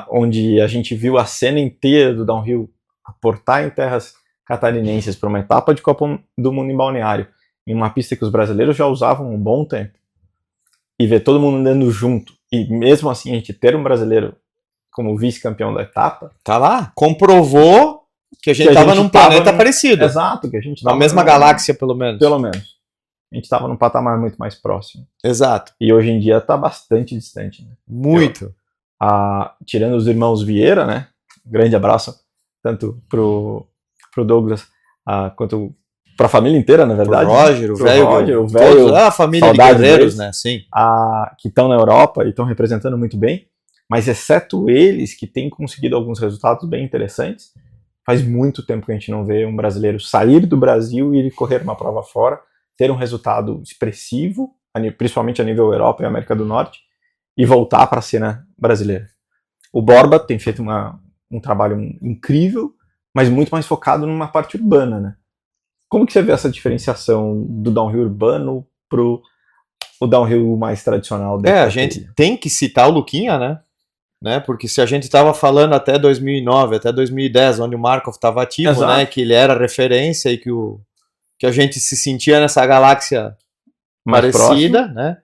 onde a gente viu a cena inteira do downhill aportar em terras catarinenses para uma etapa de Copa do Mundo em Balneário, em uma pista que os brasileiros já usavam um bom tempo, e ver todo mundo andando junto, e mesmo assim a gente ter um brasileiro como vice-campeão da etapa... Tá lá, comprovou que a gente estava num planeta parecido. Exato, que a gente na mesma galáxia, pelo menos. Pelo menos. A gente estava num patamar muito mais próximo. Exato. E hoje em dia está bastante distante. Né? Muito. Tirando os irmãos Vieira, né? Grande abraço, tanto pro Douglas quanto para a família inteira, na verdade. Pro Roger, né? o velho. A família de guerreiros, né? Sim. Que estão na Europa e estão representando muito bem. Mas exceto eles, que têm conseguido alguns resultados bem interessantes, faz muito tempo que a gente não vê um brasileiro sair do Brasil e ir correr uma prova fora, ter um resultado expressivo, principalmente a nível Europa e América do Norte, e voltar para a cena brasileira. O Borba tem feito um trabalho incrível, mas muito mais focado numa parte urbana, né? Como que você vê essa diferenciação do downhill urbano pro o downhill mais tradicional? A gente tem que citar o Luquinha, né? Porque se a gente estava falando até 2009, até 2010, onde o Markov estava ativo, exato, né? Que ele era referência e que a gente se sentia nessa galáxia mais parecida, próximo, né?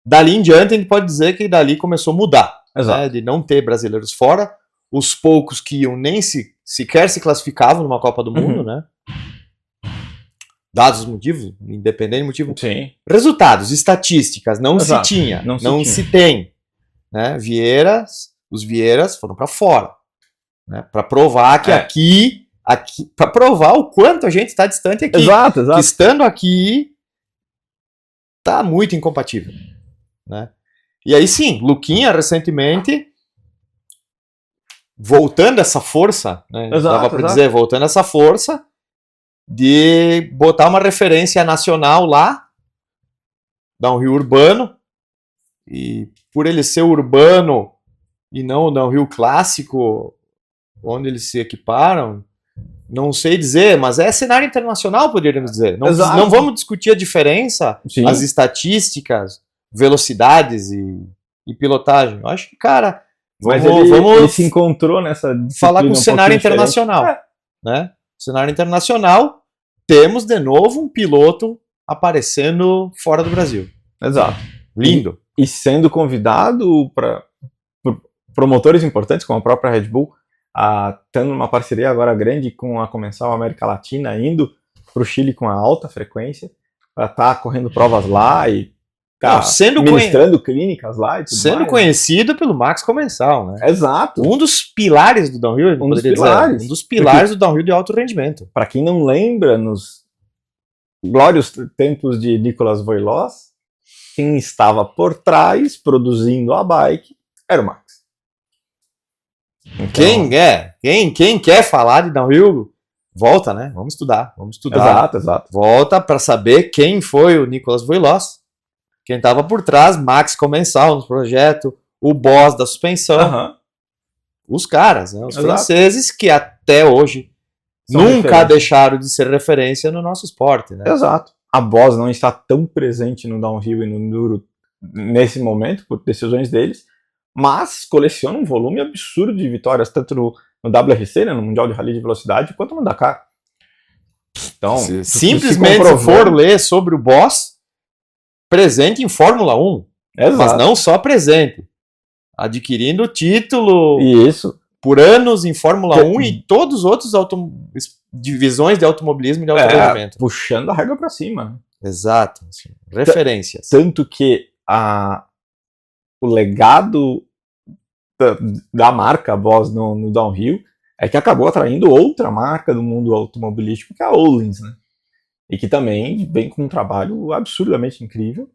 Dali em diante a gente pode dizer que dali começou a mudar, né? De não ter brasileiros fora, os poucos que iam nem sequer se classificavam numa Copa do Mundo, né? Dados os motivos, independente do motivo. Sim. Resultados, estatísticas, não exato, se tinha, não se tem, né? Os Vieiras foram para fora, né? Para provar que aqui para provar o quanto a gente está distante aqui. Exato. Que estando aqui tá muito incompatível, né? E aí sim, Luquinha recentemente voltando essa força, né? Dava para dizer, voltando essa força de botar uma referência nacional lá, downhill urbano, e por ele ser urbano e não o downhill clássico, onde eles se equiparam, não sei dizer, mas é cenário internacional, poderíamos dizer. Não vamos discutir a diferença, sim, as estatísticas, velocidades e pilotagem. Eu acho que, cara, ele se encontrou nessa disciplina, falar com o cenário internacional, né? Cenário internacional, temos de novo um piloto aparecendo fora do Brasil. Exato. Lindo. E sendo convidado por promotores importantes, como a própria Red Bull, tendo uma parceria agora grande com a Comensal América Latina, indo para o Chile com a alta frequência, para estar correndo provas lá e ministrando clínicas lá e tudo sendo mais, conhecido pelo Max Comensal, né? Exato. Um dos pilares do downhill, um dos pilares do downhill de alto rendimento. Para quem não lembra, nos glórios tempos de Nicolas Voilos, quem estava por trás produzindo a bike era o Max. Então, quem quer falar de downhill, volta, né? Vamos estudar. Exato. Volta para saber quem foi o Nicolas Voilos. Quem estava por trás, Max Comensal no projeto, o boss da suspensão, os caras, né, os franceses que até hoje nunca deixaram de ser referência no nosso esporte. Né? Exato. a Boss não está tão presente no downhill e no enduro nesse momento, por decisões deles, mas coleciona um volume absurdo de vitórias, tanto no WRC, né, no Mundial de Rally de Velocidade, quanto no Dakar. Então, simplesmente se for ler sobre o Boss, presente em Fórmula 1, mas não só presente, adquirindo título por anos em Fórmula 1 e todos os outros divisões de automobilismo e de automobilismo. Puxando a régua para cima. Exato. Assim, referências. Tanto que o legado da marca Boss no downhill é que acabou atraindo outra marca do mundo automobilístico, que é a Öhlins, né? E que também vem com um trabalho absurdamente incrível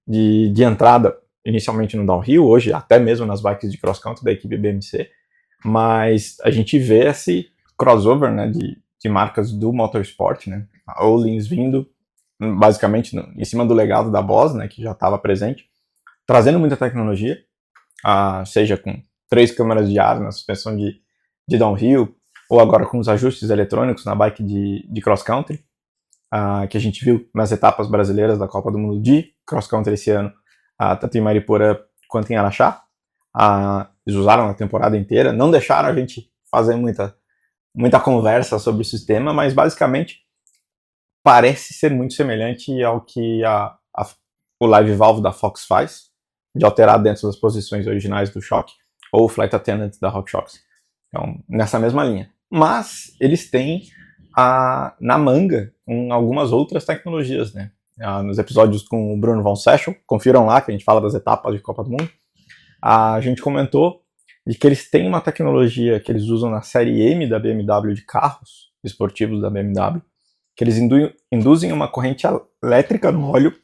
de entrada, inicialmente no downhill, hoje até mesmo nas bikes de cross-country da equipe BMC, mas a gente vê esse crossover, né, de marcas do motorsport, né? A Öhlins vindo basicamente em cima do legado da Boss, né, que já estava presente, trazendo muita tecnologia, seja com 3 câmeras de ar na suspensão de downhill, ou agora com os ajustes eletrônicos na bike de cross-country, que a gente viu nas etapas brasileiras da Copa do Mundo de cross-country esse ano, tanto em Mariporã quanto em Araxá. Eles usaram a temporada inteira, não deixaram a gente fazer muita conversa sobre o sistema, mas basicamente parece ser muito semelhante ao que o Live Valve da Fox faz, de alterar dentro das posições originais do Shock, ou o Flight Attendant da RockShox. Então, nessa mesma linha. Mas eles têm na manga algumas outras tecnologias, né? Nos episódios com o Bruno Von Sechel, confiram lá, que a gente fala das etapas de Copa do Mundo, a gente comentou de que eles têm uma tecnologia que eles usam na série M da BMW de carros esportivos da BMW, que eles induzem uma corrente elétrica no óleo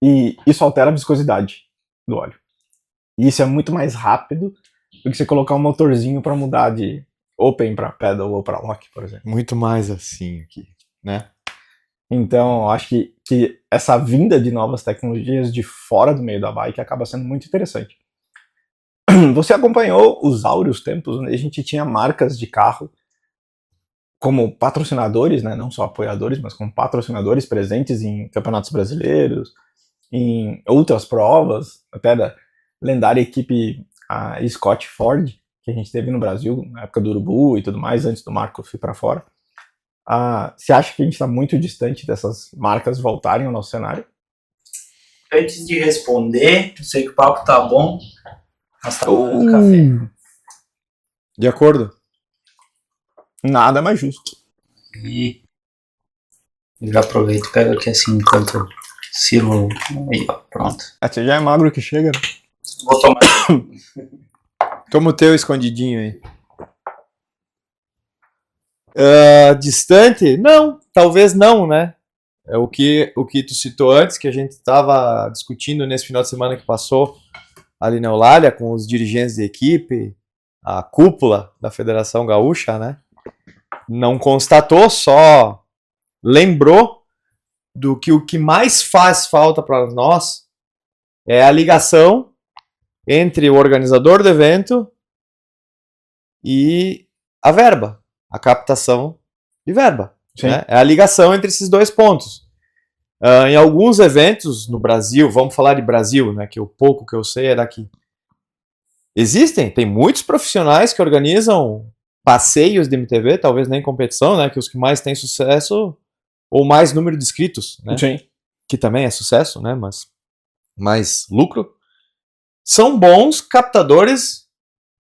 e isso altera a viscosidade do óleo. E isso é muito mais rápido do que você colocar um motorzinho para mudar de open para pedal ou para lock, por exemplo. Muito mais assim aqui, né? Então, eu acho que essa vinda de novas tecnologias de fora do meio da bike acaba sendo muito interessante. Você acompanhou os áureos tempos onde a gente tinha marcas de carro como patrocinadores, né? Não só apoiadores, mas como patrocinadores presentes em campeonatos brasileiros, em outras provas, até da lendária equipe Scott Ford, que a gente teve no Brasil, na época do Urubu e tudo mais, antes do Marco ir para fora. Você acha que a gente está muito distante dessas marcas voltarem ao nosso cenário? Antes de responder, eu sei que o papo tá bom, mas tá bom café. De acordo? Nada mais justo. E eu já aproveito e pego aqui assim enquanto sirvo. Aí, ó, pronto. Você já é magro que chega, né? Vou tomar. Toma o teu escondidinho aí. Distante? Não, talvez não, né? É o que tu citou antes, que a gente estava discutindo nesse final de semana que passou ali na Eulália com os dirigentes de equipe, a cúpula da Federação Gaúcha, né? Não constatou, só lembrou do que o que mais faz falta para nós é a ligação entre o organizador do evento e a verba, a captação de verba. Né? É a ligação entre esses dois pontos. Em alguns eventos no Brasil, vamos falar de Brasil, né, que o pouco que eu sei é daqui. Tem muitos profissionais que organizam passeios de MTV, talvez nem competição, né, que os que mais têm sucesso, ou mais número de inscritos, né, que também é sucesso, né, mas mais lucro, são bons captadores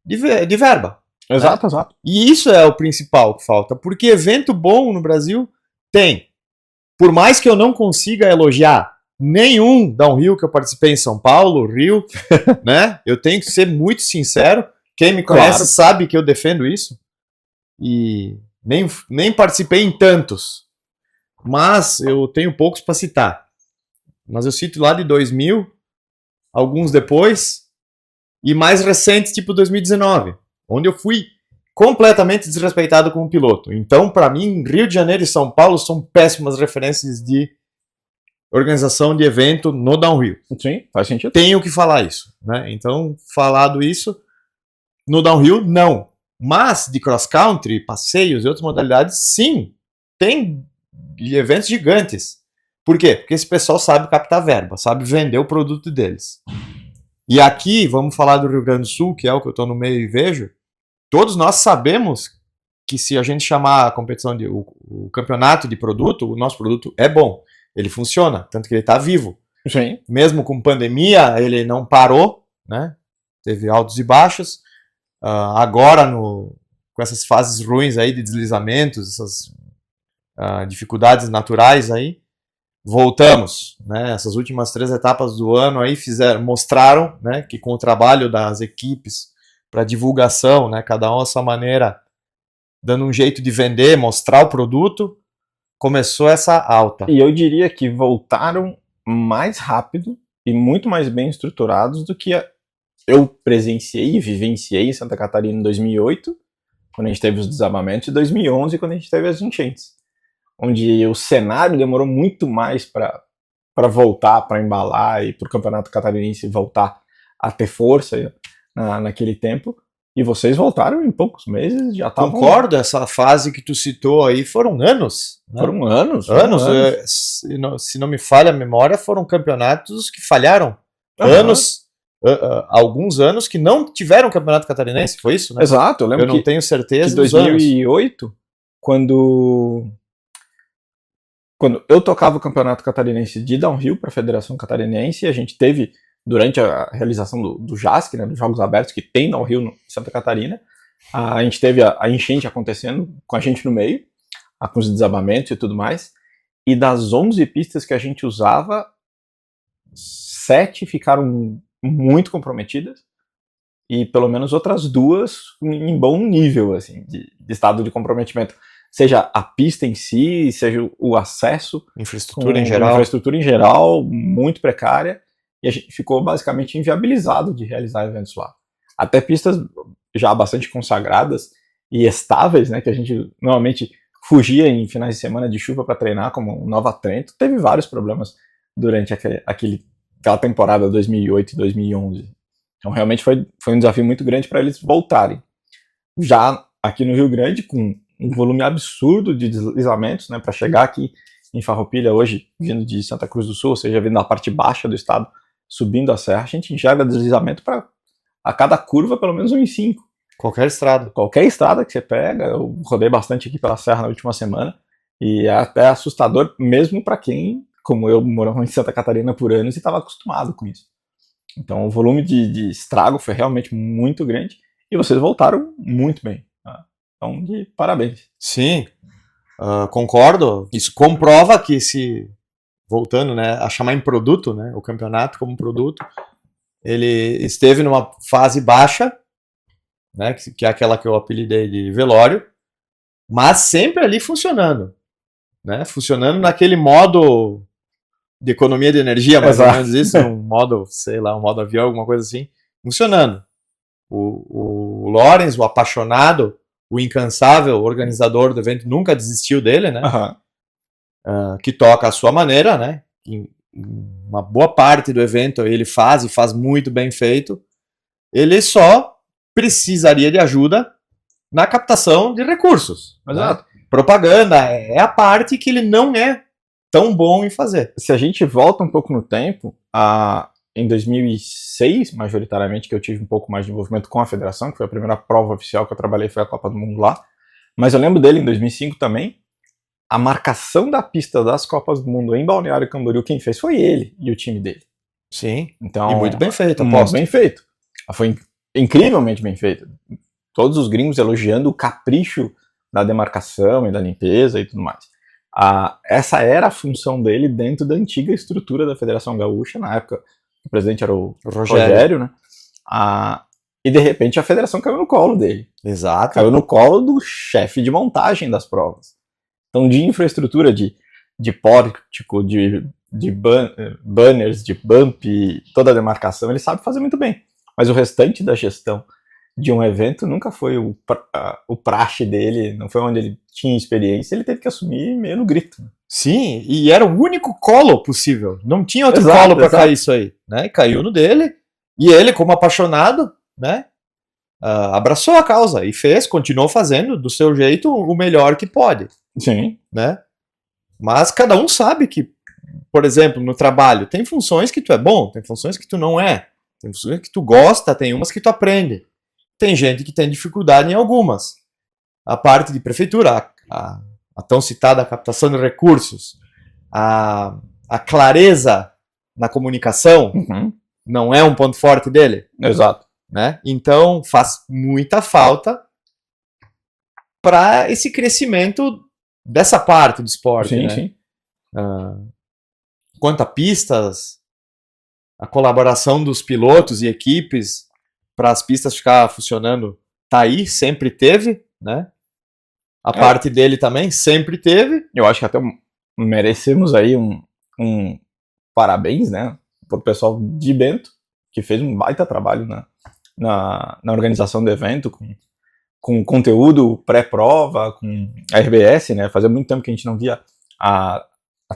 de verba. Exato, né? Exato. E isso é o principal que falta, porque evento bom no Brasil tem. Por mais que eu não consiga elogiar nenhum downhill que eu participei em São Paulo, Rio, né? Eu tenho que ser muito sincero. Quem me conhece sabe que eu defendo isso. E nem participei em tantos. Mas eu tenho poucos para citar. Mas eu cito lá de 2000, alguns depois, e mais recentes, tipo 2019, onde eu fui completamente desrespeitado como piloto. Então, para mim, Rio de Janeiro e São Paulo são péssimas referências de organização de evento no downhill. Sim, faz sentido. Tenho que falar isso, né? Então, falado isso, no downhill, não. Mas de cross-country, passeios e outras modalidades, sim, tem eventos gigantes. Por quê? Porque esse pessoal sabe captar verba, sabe vender o produto deles. E aqui, vamos falar do Rio Grande do Sul, que é o que eu estou no meio e vejo, todos nós sabemos que se a gente chamar a competição de o campeonato de produto, o nosso produto é bom, ele funciona, tanto que ele está vivo. Sim. Mesmo com pandemia, ele não parou, né? Teve altos e baixos. Agora, com essas fases ruins aí de deslizamentos, essas dificuldades naturais aí, voltamos, né? Essas últimas 3 etapas do ano aí mostraram, né, que com o trabalho das equipes para divulgação, né, cada um à sua maneira, dando um jeito de vender, mostrar o produto, começou essa alta. E eu diria que voltaram mais rápido e muito mais bem estruturados do que eu presenciei e vivenciei em Santa Catarina em 2008, quando a gente teve os desabamentos, e 2011, quando a gente teve as enchentes, onde o cenário demorou muito mais para voltar, para embalar e para o Campeonato Catarinense voltar a ter força naquele tempo. E vocês voltaram em poucos meses, já estavam... Concordo, essa fase que tu citou aí foram anos. Né? Foram anos. Se não me falha a memória, foram campeonatos que falharam. Alguns anos que não tiveram campeonato catarinense, foi isso? Né? Exato, eu lembro não tenho certeza. Em 2008, quando eu tocava o campeonato catarinense de downhill para a Federação Catarinense, a gente teve, durante a realização do JASC, né, dos Jogos Abertos, que tem downhill em Santa Catarina, a gente teve a enchente acontecendo com a gente no meio, com os desabamentos e tudo mais, e das 11 pistas que a gente usava, 7 ficaram muito comprometidas, e pelo menos outras 2 em bom nível, assim, de estado de comprometimento. Seja a pista em si, seja o acesso, infraestrutura em geral, muito precária, e a gente ficou basicamente inviabilizado de realizar eventos lá. Até pistas já bastante consagradas e estáveis, né, que a gente normalmente fugia em finais de semana de chuva para treinar, como o Nova Trento, teve vários problemas durante aquela temporada 2008 e 2011. Então realmente foi um desafio muito grande para eles voltarem. Já aqui no Rio Grande, com um volume absurdo de deslizamentos, né, para chegar aqui em Farroupilha hoje, vindo de Santa Cruz do Sul, ou seja, vindo da parte baixa do estado, subindo a serra, a gente enxerga deslizamento para a cada curva pelo menos 1 em 5. Qualquer estrada. Qualquer estrada que você pega, eu rodei bastante aqui pela serra na última semana, e é até assustador, mesmo para quem, como eu, morava em Santa Catarina por anos e estava acostumado com isso. Então o volume de estrago foi realmente muito grande, e vocês voltaram muito bem. Então, de parabéns. Sim, concordo. Isso comprova que voltando, né, a chamar em produto, né, o campeonato como produto, ele esteve numa fase baixa, né, que é aquela que eu apelidei de velório, mas sempre ali funcionando, né, funcionando naquele modo de economia de energia, mais ou menos isso, um modo, sei lá, um modo avião, alguma coisa assim, funcionando. O Lorenz, o apaixonado, o incansável organizador do evento, nunca desistiu dele, né? Que toca à sua maneira, né? Uma boa parte do evento ele faz e faz muito bem feito. Ele só precisaria de ajuda na captação de recursos. Exato. Né? Propaganda é a parte que ele não é tão bom em fazer. Se a gente volta um pouco no tempo, em 2006, majoritariamente, que eu tive um pouco mais de envolvimento com a federação, que foi a primeira prova oficial que eu trabalhei, foi a Copa do Mundo lá. Mas eu lembro dele em 2005 também. A marcação da pista das Copas do Mundo em Balneário Camboriú, quem fez foi ele e o time dele. Sim, então, e muito bem feito, aposto. Muito bem feito. Foi incrivelmente bem feito. Todos os gringos elogiando o capricho da demarcação e da limpeza e tudo mais. Essa era a função dele dentro da antiga estrutura da Federação Gaúcha, na época o presidente era o Rogério, né? E de repente a federação caiu no colo dele. Exato. Caiu no colo do chefe de montagem das provas. Então, de infraestrutura, de pórtico, de banners, de bump, toda a demarcação, ele sabe fazer muito bem. Mas o restante da gestão de um evento nunca foi o praxe dele, não foi onde ele tinha experiência, ele teve que assumir meio no grito. Sim, e era o único colo possível. Não tinha outro colo para cair isso aí. Né? Caiu no dele, e ele, como apaixonado, né, abraçou a causa e continuou fazendo do seu jeito o melhor que pode. Sim. Né? Mas cada um sabe que, por exemplo, no trabalho, tem funções que tu é bom, tem funções que tu não é, tem funções que tu gosta, tem umas que tu aprende. Tem gente que tem dificuldade em algumas. A parte de prefeitura, a tão citada captação de recursos, a clareza na comunicação não é um ponto forte dele. Exato. Né? Então faz muita falta para esse crescimento dessa parte do esporte. Sim, né? sim. Quanto a pistas, a colaboração dos pilotos e equipes para as pistas ficar funcionando, tá aí, sempre teve, né? A parte dele também sempre teve. Eu acho que até merecemos aí um parabéns, né, pro pessoal de Bento, que fez um baita trabalho na organização do evento, com conteúdo pré-prova, com a RBS, né, fazia muito tempo que a gente não via a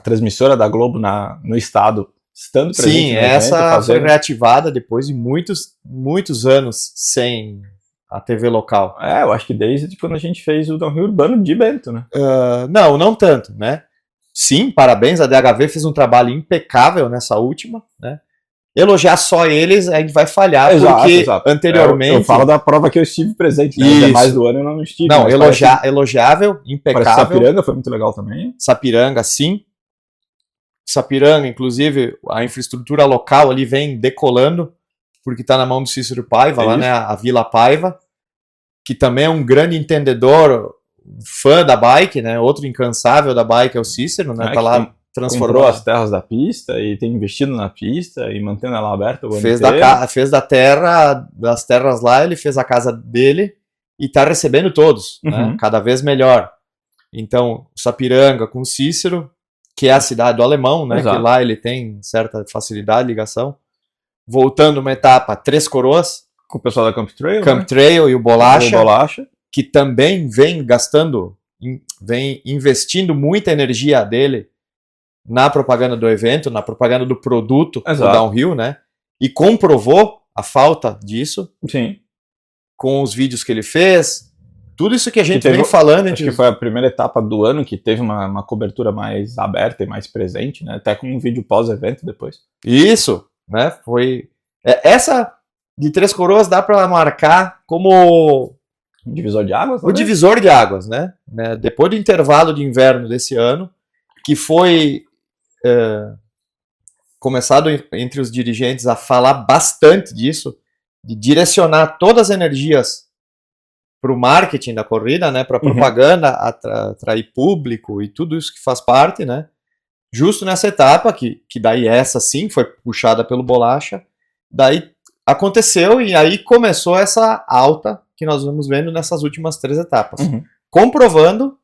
transmissora da Globo no estado estando presente. Sim, essa foi reativada depois de muitos anos sem a TV local. Eu acho que desde quando a gente fez o downhill urbano de Bento, né? Não tanto, né? Sim, parabéns, a DHV fez um trabalho impecável nessa última, né? Elogiar só eles, a gente vai falhar, porque anteriormente... Eu falo da prova que eu estive presente, né? Os demais do ano eu não estive. Não, elogiável, impecável. Sapiranga foi muito legal também. Sapiranga, sim. Sapiranga, inclusive, a infraestrutura local ali vem decolando, porque está na mão do Cícero Paiva, lá, né, a Vila Paiva, que também é um grande entendedor, fã da bike, né, outro incansável da bike é o Cícero, né, tá lá transformando. Comprou as terras da pista e tem investido na pista e mantendo ela aberta o ano inteiro. Fez das terras lá, ele fez a casa dele e está recebendo todos, né, cada vez melhor. Então, Sapiranga com o Cícero, que é a cidade do Alemão, né? Exato. Que lá ele tem certa facilidade, ligação. Voltando uma etapa, Três Coroas. Com o pessoal da Camp Trail. Camp Trail e o Bolacha. Que também vem investindo muita energia dele na propaganda do evento, na propaganda do produto do downhill, né? E comprovou a falta disso. Sim. Com os vídeos que ele fez. Tudo isso que a gente vem falando... Acho que foi a primeira etapa do ano que teve uma cobertura mais aberta e mais presente, né? Até com um vídeo pós-evento depois. Isso, né? Foi... Essa de Três Coroas dá para marcar como... O divisor de águas? O divisor de águas, né? Depois do intervalo de inverno desse ano, que foi começado entre os dirigentes a falar bastante disso, de direcionar todas as energias para o marketing da corrida, né, para a propaganda, atrair público e tudo isso que faz parte, né, justo nessa etapa, que daí essa sim foi puxada pelo Bolacha, daí aconteceu e aí começou essa alta que nós vamos vendo nessas últimas 3 etapas, comprovando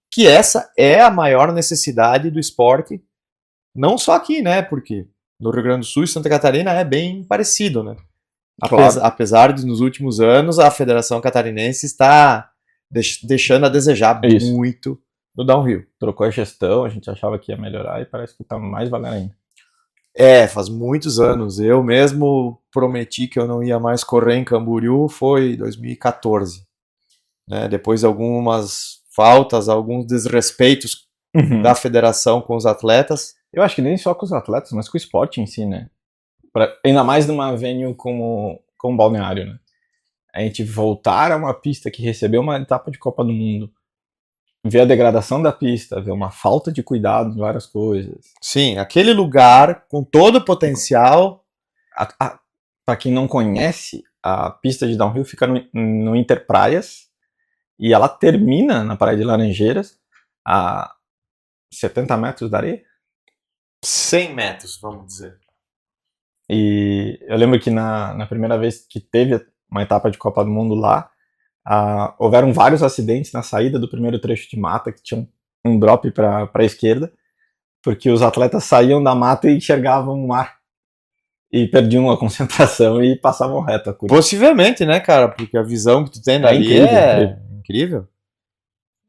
que essa é a maior necessidade do esporte, não só aqui, né, porque no Rio Grande do Sul e Santa Catarina é bem parecido, né. Apesar de, nos últimos anos, a Federação Catarinense está deixando a desejar muito no downhill. Trocou a gestão, a gente achava que ia melhorar e parece que está mais valendo ainda. Faz muitos anos. Eu mesmo prometi que eu não ia mais correr em Camboriú, foi 2014. Né? Depois de algumas faltas, alguns desrespeitos da federação com os atletas. Eu acho que nem só com os atletas, mas com o esporte em si, né? Ainda mais numa venue como Balneário, né? A gente voltar a uma pista que recebeu uma etapa de Copa do Mundo, ver a degradação da pista, ver uma falta de cuidado em várias coisas. Sim, aquele lugar com todo o potencial. Para quem não conhece, a pista de downhill fica no Interpraias e ela termina na Praia de Laranjeiras a 70 metros da areia? 100 metros, vamos dizer. E eu lembro que na primeira vez que teve uma etapa de Copa do Mundo lá, houveram vários acidentes na saída do primeiro trecho de mata, que tinha um drop para a esquerda, porque os atletas saíam da mata e enxergavam o mar. E perdiam a concentração e passavam reto a curva. Possivelmente, né, cara? Porque a visão que tu tem dali é incrível.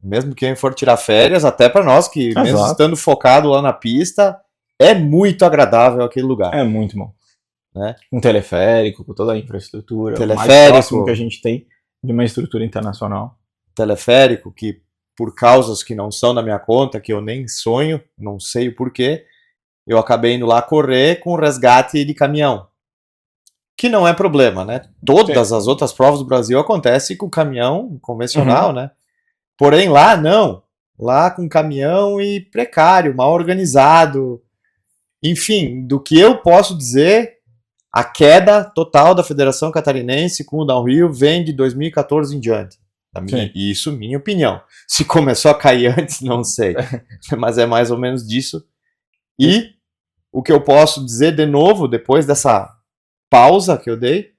Mesmo quem for tirar férias, até para nós, que mesmo estando focado lá na pista, é muito agradável aquele lugar. É muito bom. Né? Um teleférico, com toda a infraestrutura. Teleférico. O mais próximo que a gente tem de uma estrutura internacional. Teleférico, que por causas que não são da minha conta, que eu nem sonho, não sei o porquê, eu acabei indo lá correr com resgate de caminhão. Que não é problema, né? Todas as outras provas do Brasil acontecem com caminhão convencional, né? Porém, lá não. Lá com caminhão e precário, mal organizado. Enfim, do que eu posso dizer, a queda total da Federação Catarinense com o downhill vem de 2014 em diante. Isso, minha opinião. Se começou a cair antes, não sei. Mas é mais ou menos disso. E o que eu posso dizer de novo, depois dessa pausa que eu dei,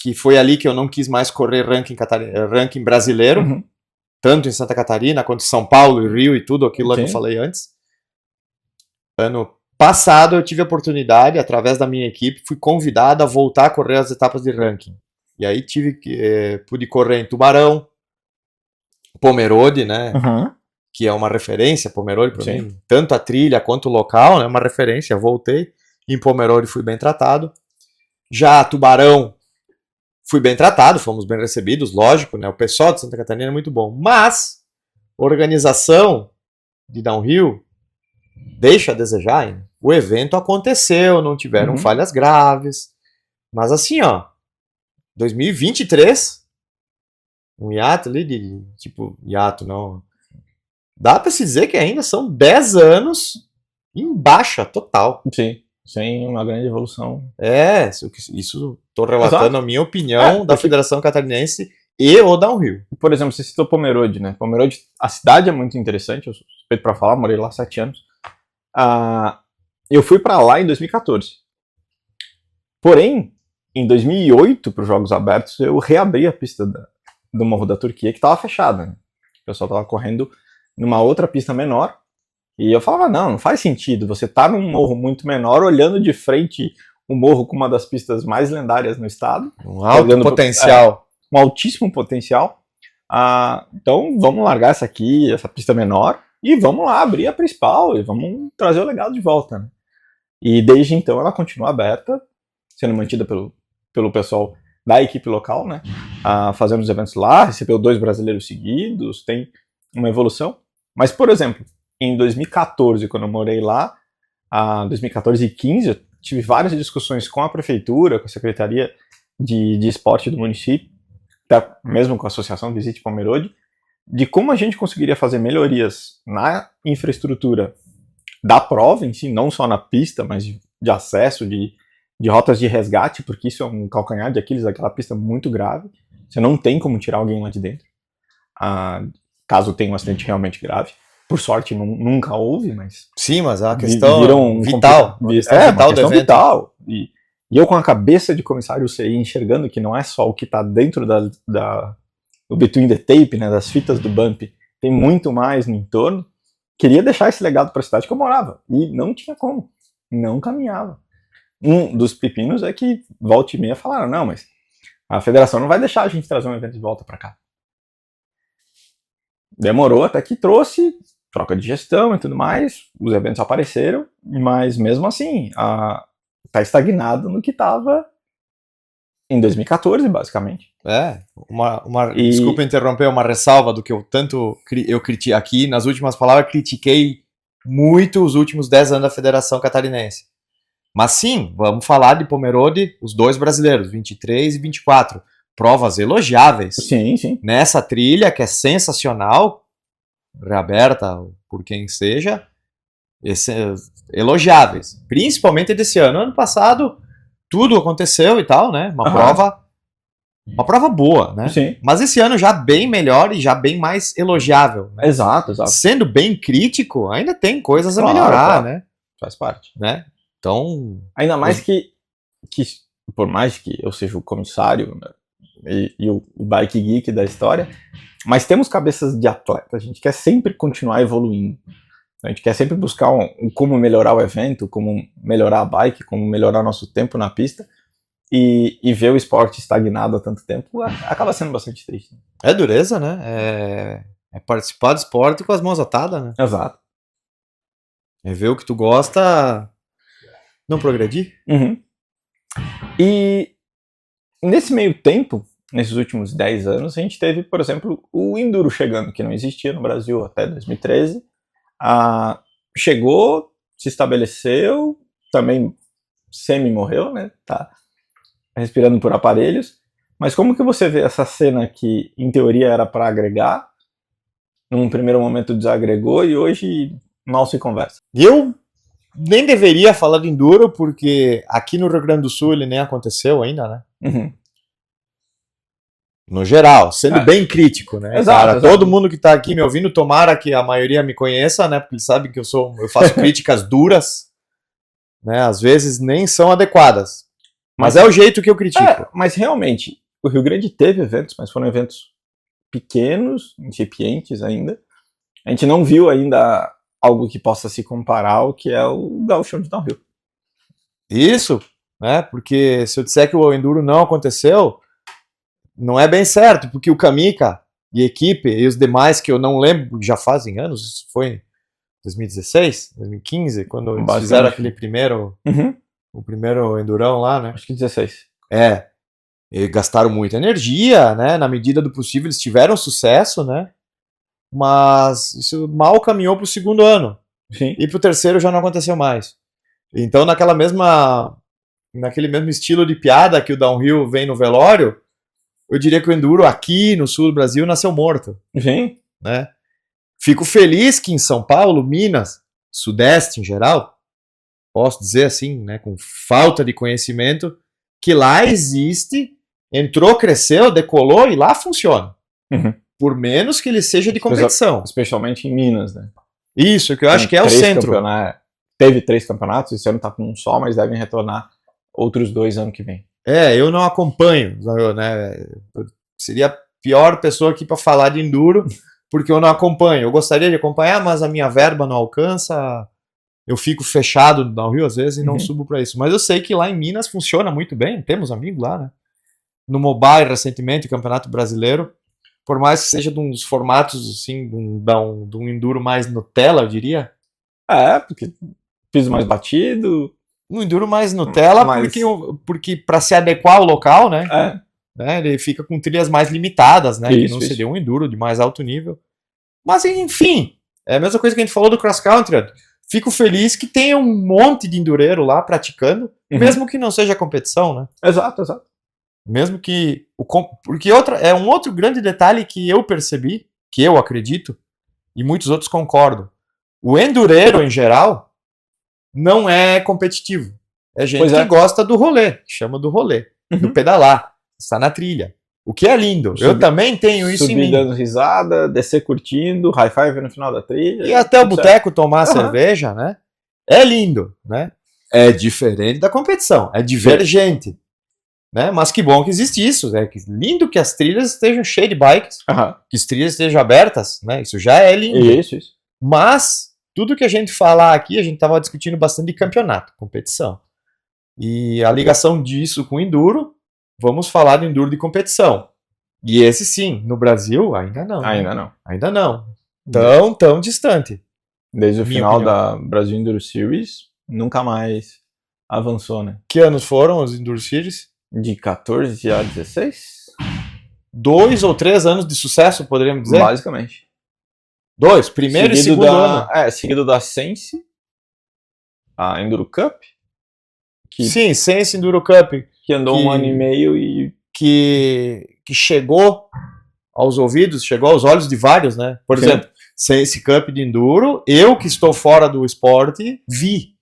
que foi ali que eu não quis mais correr ranking brasileiro, tanto em Santa Catarina, quanto em São Paulo e Rio e tudo aquilo lá que eu falei antes. Ano passado eu tive a oportunidade, através da minha equipe, fui convidado a voltar a correr as etapas de ranking. E aí pude correr em Tubarão, Pomerode, né? Que é uma referência, Pomerode para mim, tanto a trilha quanto o local, né? Uma referência, voltei. Em Pomerode fui bem tratado. Já Tubarão, fui bem tratado, fomos bem recebidos, lógico, né? O pessoal de Santa Catarina é muito bom. Mas, organização de downhill deixa a desejar, hein? O evento aconteceu, não tiveram falhas graves. Mas assim, ó, 2023, um hiato ali de, tipo, hiato não... Dá pra se dizer que ainda são 10 anos em baixa total. Sim. Sem uma grande evolução. Isso tô relatando a minha opinião da Federação Catarinense e o downhill. Por exemplo, você citou Pomerode, né? Pomerode, a cidade é muito interessante, eu sou suspeito pra falar, morei lá 7 anos. Eu fui pra lá em 2014. Porém, em 2008, para os Jogos Abertos, eu reabri a pista do Morro da Turquia, que estava fechada. Né? O pessoal estava correndo numa outra pista menor. E eu falava, não faz sentido, você tá num morro muito menor, olhando de frente o morro com uma das pistas mais lendárias no estado. Um alto potencial. Um altíssimo potencial. Então vamos largar essa pista menor, e vamos lá abrir a principal, e vamos trazer o legado de volta. Né? E desde então ela continua aberta, sendo mantida pelo pessoal da equipe local, né? Fazendo os eventos lá, recebeu 2 brasileiros seguidos, tem uma evolução. Mas, por exemplo, em 2014, quando eu morei lá, 2014 e 2015, eu tive várias discussões com a prefeitura, com a Secretaria de Esporte do município, até mesmo com a Associação Visite Pomerode, de como a gente conseguiria fazer melhorias na infraestrutura da prova em si, não só na pista, mas de acesso, de rotas de resgate, porque isso é um calcanhar de Aquiles, aquela pista muito grave, você não tem como tirar alguém lá de dentro, caso tenha um acidente realmente grave. Por sorte, nunca houve, mas... Sim, mas é uma questão vital. Uma questão vital. E eu com a cabeça de comissário CI enxergando que não é só o que está dentro do between the tape, né, das fitas do bump, tem muito mais no entorno, queria deixar esse legado para a cidade que eu morava. E não tinha como. Não caminhava. Um dos pepinos é que volta e meia falaram, não, mas a federação não vai deixar a gente trazer um evento de volta para cá. Demorou até que trouxe... troca de gestão e tudo mais, os eventos apareceram, mas mesmo assim, tá estagnado no que estava em 2014, basicamente. Desculpa interromper, uma ressalva do que eu critiquei aqui, nas últimas palavras, critiquei muito os últimos 10 anos da Federação Catarinense. Mas sim, vamos falar de Pomerode, os 2 brasileiros, 23 e 24, provas elogiáveis. Sim, sim. Nessa trilha, que é sensacional, reaberta por quem seja, elogiáveis, principalmente desse ano. Ano passado tudo aconteceu e tal, né? Uma prova boa, né? Sim. Mas esse ano já bem melhor e já bem mais elogiável. Né? Exato. Sendo bem crítico, ainda tem coisas a melhorar, né? Faz parte. Né? Então, ainda mais que por mais que eu seja o comissário, né, e o bike geek da história, mas temos cabeças de atleta, a gente quer sempre continuar evoluindo. A gente quer sempre buscar como melhorar o evento, como melhorar a bike, como melhorar nosso tempo na pista, e ver o esporte estagnado há tanto tempo acaba sendo bastante triste. É dureza, né? É participar do esporte com as mãos atadas, né? Exato. É ver o que tu gosta, não progredir. E nesse meio tempo, nesses últimos 10 anos, a gente teve, por exemplo, o Enduro chegando, que não existia no Brasil até 2013. Chegou, se estabeleceu, também semi-morreu, né? Tá respirando por aparelhos. Mas como que você vê essa cena que, em teoria, era para agregar, num primeiro momento desagregou e hoje mal se conversa? Eu nem deveria falar de Enduro, porque aqui no Rio Grande do Sul ele nem aconteceu ainda, né? Uhum. No geral, sendo bem crítico, né? Exato, Cara, exato. todo mundo que tá aqui me ouvindo, tomara que a maioria me conheça, né? Porque eles sabem que eu faço críticas duras, né? Às vezes nem são adequadas. Mas é o jeito que eu critico. Mas realmente, o Rio Grande teve eventos, mas foram eventos pequenos, incipientes ainda. A gente não viu ainda algo que possa se comparar ao que é o Gauchão de Downhill. Isso, né? Porque se eu disser que o Enduro não aconteceu, não é bem certo, porque o Kamika e a equipe e os demais que eu não lembro, já fazem anos, isso foi em 2016, 2015, quando eles fizeram aquele primeiro, o primeiro Endurão lá, né? Acho que 16. E gastaram muita energia, né? Na medida do possível eles tiveram sucesso, né? Mas isso mal caminhou para o segundo ano. Sim. E para o terceiro já não aconteceu mais. Então naquele mesmo estilo de piada que o Downhill vem no velório, eu diria que o Enduro aqui no sul do Brasil nasceu morto. Sim. Né? Fico feliz que em São Paulo, Minas, Sudeste em geral, posso dizer assim, né, com falta de conhecimento, que lá existe, entrou, cresceu, decolou e lá funciona. Uhum. Por menos que ele seja de competição. Especialmente em Minas, né? Isso, que eu acho que é o centro. Teve 3 campeonatos, esse ano tá com um só, mas devem retornar outros 2 ano que vem. Eu não acompanho, né? Seria a pior pessoa aqui para falar de Enduro, porque eu não acompanho. Eu gostaria de acompanhar, mas a minha verba não alcança. Eu fico fechado no Downhill às vezes e não subo para isso. Mas eu sei que lá em Minas funciona muito bem, temos amigos lá, né? No Mobile, recentemente, o Campeonato Brasileiro, por mais que seja de uns formatos, assim, de um Enduro mais Nutella, eu diria. Porque piso mais batido. Um Enduro mais Nutella, porque para se adequar ao local, né? Ele fica com trilhas mais limitadas, né? Que não seria um Enduro de mais alto nível. Mas, enfim, é a mesma coisa que a gente falou do cross country. Fico feliz que tenha um monte de endureiro lá praticando, mesmo que não seja competição, né? Exato. Mesmo que... Porque é um outro grande detalhe que eu percebi, que eu acredito, e muitos outros concordam. O endureiro, em geral, não é competitivo. É gente que gosta do rolê, que chama do rolê, do pedalar, está na trilha. O que é lindo. Eu também tenho isso em mim. Subir dando risada, descer curtindo, high five no final da trilha. E até o boteco tomar cerveja, né? É lindo, né? É diferente da competição, é divergente. Né? Mas que bom que existe isso. É lindo que as trilhas estejam cheias de bikes, que as trilhas estejam abertas, né? Isso já é lindo. Isso. Mas tudo que a gente falar aqui, a gente estava discutindo bastante de campeonato, competição. E a ligação disso com Enduro, vamos falar do Enduro de competição. E esse sim, no Brasil, ainda não. Ainda não. Tão distante. Desde o final da Brasil Enduro Series, nunca mais avançou, né? Que anos foram os Enduro Series? De 14 a 16? 2 ou 3 anos de sucesso, poderíamos dizer? Basicamente. 2, primeiro seguido e segundo ano. Seguido da Sense, a Enduro Cup. Sim, Sense Enduro Cup. Que andou 1 ano e meio e... Que chegou aos ouvidos, chegou aos olhos de vários, né? Por exemplo, Sense Cup de Enduro, eu que estou fora do esporte, vi.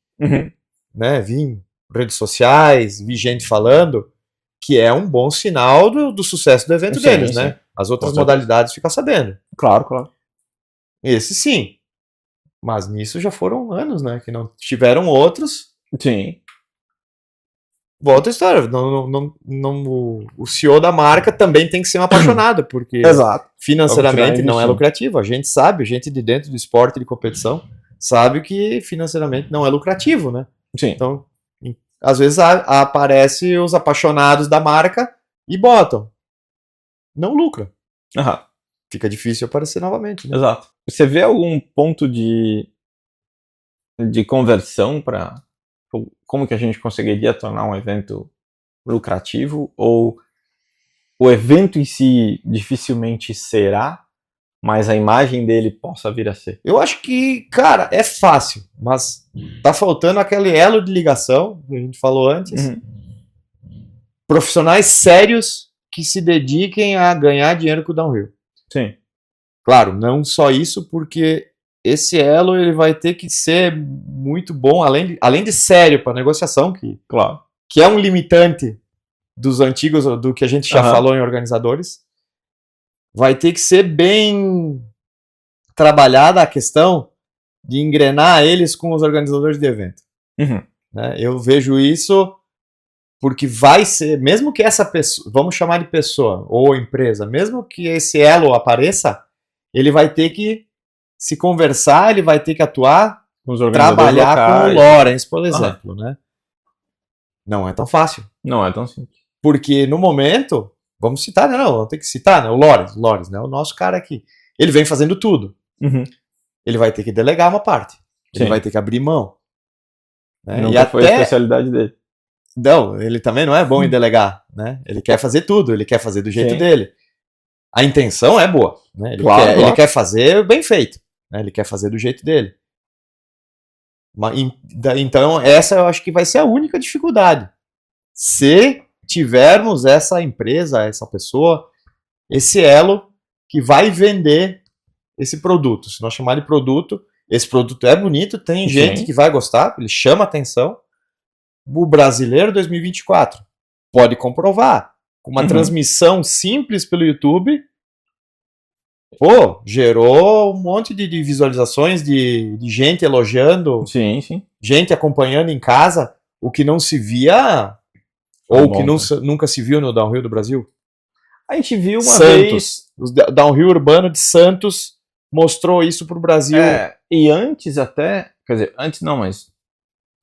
Né? Vi em redes sociais, vi gente falando, que é um bom sinal do sucesso do evento deles, né? As outras modalidades ficam sabendo. Claro. Esse sim. Mas nisso já foram anos, né? Que não tiveram outros. Sim. Volta a história. O CEO da marca também tem que ser um apaixonado, porque financeiramente não é lucrativo. A gente sabe, a gente de dentro do esporte de competição, sabe que financeiramente não é lucrativo, né? Sim. Então, às vezes aparece os apaixonados da marca e botam. Não lucra. Fica difícil aparecer novamente. Né? Exato. Você vê algum ponto de conversão para como que a gente conseguiria tornar um evento lucrativo? Ou o evento em si dificilmente será, mas a imagem dele possa vir a ser? Eu acho que, cara, é fácil, mas tá faltando aquele elo de ligação que a gente falou antes. Profissionais sérios que se dediquem a ganhar dinheiro com o downhill. Sim. Claro, não só isso, porque esse elo ele vai ter que ser muito bom, além de sério para negociação, Claro. que é um limitante dos antigos, do que a gente já falou em organizadores. Vai ter que ser bem trabalhada a questão de engrenar eles com os organizadores de evento. Né? Eu vejo isso porque vai ser, mesmo que essa pessoa, vamos chamar de pessoa ou empresa, mesmo que esse elo apareça, ele vai ter que se conversar, ele vai ter que atuar, trabalhar com o Lawrence, por exemplo. Né? Não é tão fácil. Não é tão simples. Porque no momento, vamos citar, vamos ter que citar, né? O Lawrence, né? O nosso cara aqui. Ele vem fazendo tudo. Ele vai ter que delegar uma parte. Ele vai ter que abrir mão. Né? Nunca foi a especialidade dele. Não, ele também não é bom em delegar. Né? Ele quer fazer tudo, ele quer fazer do jeito dele. A intenção é boa. Né? Ele quer fazer bem feito. Né? Ele quer fazer do jeito dele. Então, essa eu acho que vai ser a única dificuldade. Se tivermos essa empresa, essa pessoa, esse elo que vai vender esse produto. Se nós chamar de produto, esse produto é bonito, tem gente que vai gostar, ele chama atenção. O Brasileiro 2024 pode comprovar. Com uma transmissão simples pelo YouTube, gerou um monte de visualizações de gente elogiando, gente acompanhando em casa, o que não se via, ou que nunca se viu no downhill do Brasil. A gente viu uma vez... O downhill urbano de Santos mostrou isso pro Brasil. E antes até, quer dizer, antes não, mas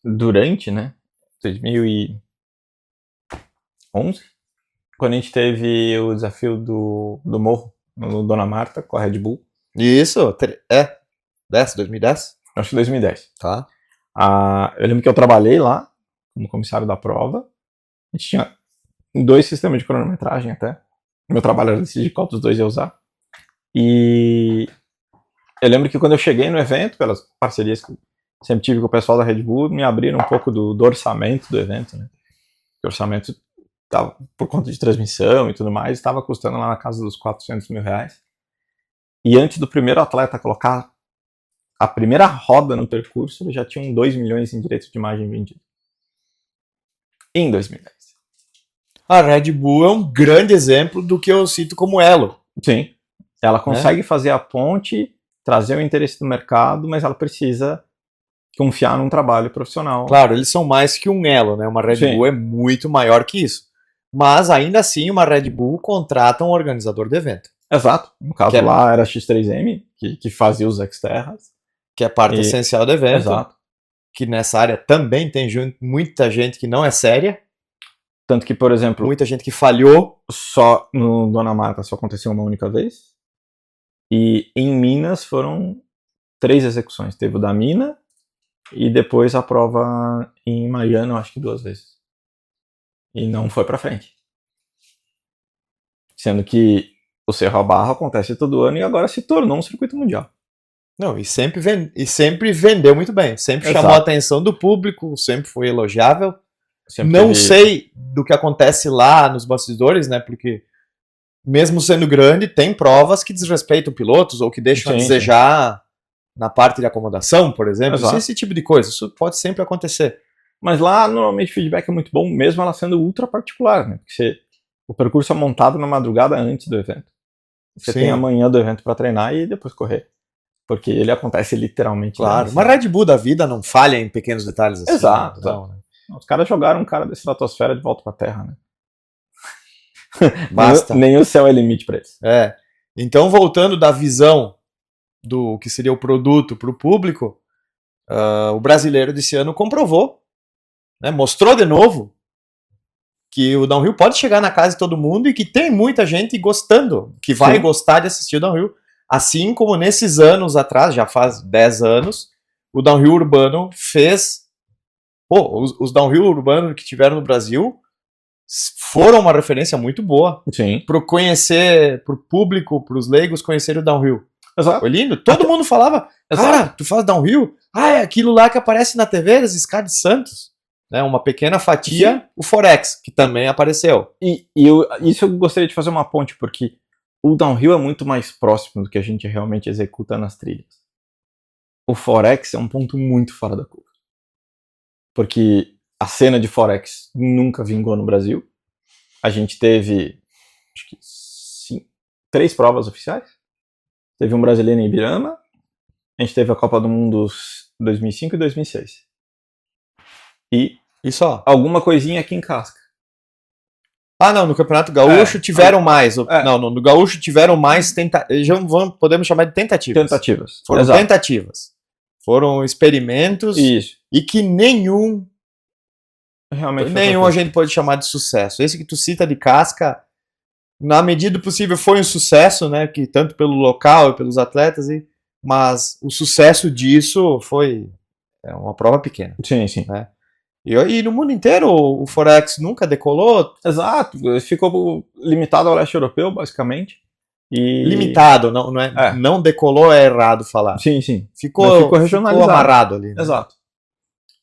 durante, né, 2011, quando a gente teve o desafio do morro, no Dona Marta, com a Red Bull. Isso, 2010? Acho que 2010. Tá. Eu lembro que eu trabalhei lá, como comissário da prova. A gente tinha 2 sistemas de cronometragem até. Meu trabalho era decidir qual dos 2 ia usar. E eu lembro que quando eu cheguei no evento, pelas parcerias que sempre tive com o pessoal da Red Bull, me abriram um pouco do orçamento do evento, né? O orçamento tava, por conta de transmissão e tudo mais, estava custando lá na casa dos R$400 mil. E antes do primeiro atleta colocar a primeira roda no percurso, eles já tinham 2 milhões em direitos de imagem vendidos. Em 2010. A Red Bull é um grande exemplo do que eu cito como elo. Sim. Ela consegue fazer a ponte, trazer o interesse do mercado, mas ela precisa confiar num trabalho profissional. Claro, eles são mais que um elo, né? Uma Red Bull é muito maior que isso. Mas ainda assim, uma Red Bull contrata um organizador de evento. Exato. No caso lá era a X3M, que fazia os Xterras. Que é parte essencial do evento. Exato. Que nessa área também tem muita gente que não é séria. Tanto que, por exemplo... Muita gente que falhou. Só no Dona Marta só aconteceu uma única vez. E em Minas foram 3 execuções. Teve o da Mina e depois a prova em Mariana, eu acho que 2 vezes. E não foi pra frente. Sendo que o Cerro à Barra acontece todo ano e agora se tornou um circuito mundial. Não, e sempre vendeu muito bem. Sempre chamou a atenção do público, sempre foi elogiável. Não sei do que acontece lá nos bastidores, né? Porque mesmo sendo grande, tem provas que desrespeitam pilotos ou que deixam a desejar na parte de acomodação, por exemplo. Esse tipo de coisa. Isso pode sempre acontecer. Mas lá, normalmente, o feedback é muito bom, mesmo ela sendo ultra particular, né? Porque o percurso é montado na madrugada antes do evento. Você tem a manhã do evento para treinar e depois correr. Porque ele acontece literalmente. Claro, uma Red Bull da vida não falha em pequenos detalhes assim. Exato. Então, né? Os caras jogaram um cara da estratosfera de volta pra Terra, né? Basta. Nem o céu é limite pra eles. Então, voltando da visão do que seria o produto para o público, o brasileiro desse ano comprovou, né, mostrou de novo que o downhill pode chegar na casa de todo mundo e que tem muita gente gostando, que vai gostar de assistir o downhill. Assim como nesses anos atrás, já faz 10 anos, o downhill urbano fez... os downhill urbanos que tiveram no Brasil foram uma referência muito boa Sim. pro público, pros leigos conhecerem o downhill. Exato. Foi lindo. Todo mundo falava, cara, tu faz downhill? Ah, é aquilo lá que aparece na TV, das Sky de Santos. Né, uma pequena fatia, sim. O Forex, que também apareceu. Isso eu gostaria de fazer uma ponte, porque o downhill é muito mais próximo do que a gente realmente executa nas trilhas. O Forex é um ponto muito fora da curva. Porque a cena de Forex nunca vingou no Brasil. A gente teve, acho que 3 provas oficiais. Teve um brasileiro em Ibirama. A gente teve a Copa do Mundo 2005 e 2006. E só. Alguma coisinha aqui em Casca. Ah, não, no Campeonato Gaúcho tiveram mais. Não, no Gaúcho tiveram mais podemos chamar de tentativas. Foram exato. Tentativas. Foram experimentos. Isso. E que nenhum realmente a gente pode chamar de sucesso. Esse que tu cita de Casca, na medida do possível, foi um sucesso, né? Que tanto pelo local e pelos atletas, mas o sucesso disso foi uma prova pequena. Sim, sim. Né? E no mundo inteiro o Forex nunca decolou. Exato, ficou limitado ao leste europeu, basicamente. Limitado, não decolou é errado falar. Sim, sim. Ficou regionalizado. Ficou amarrado ali. Né? Exato.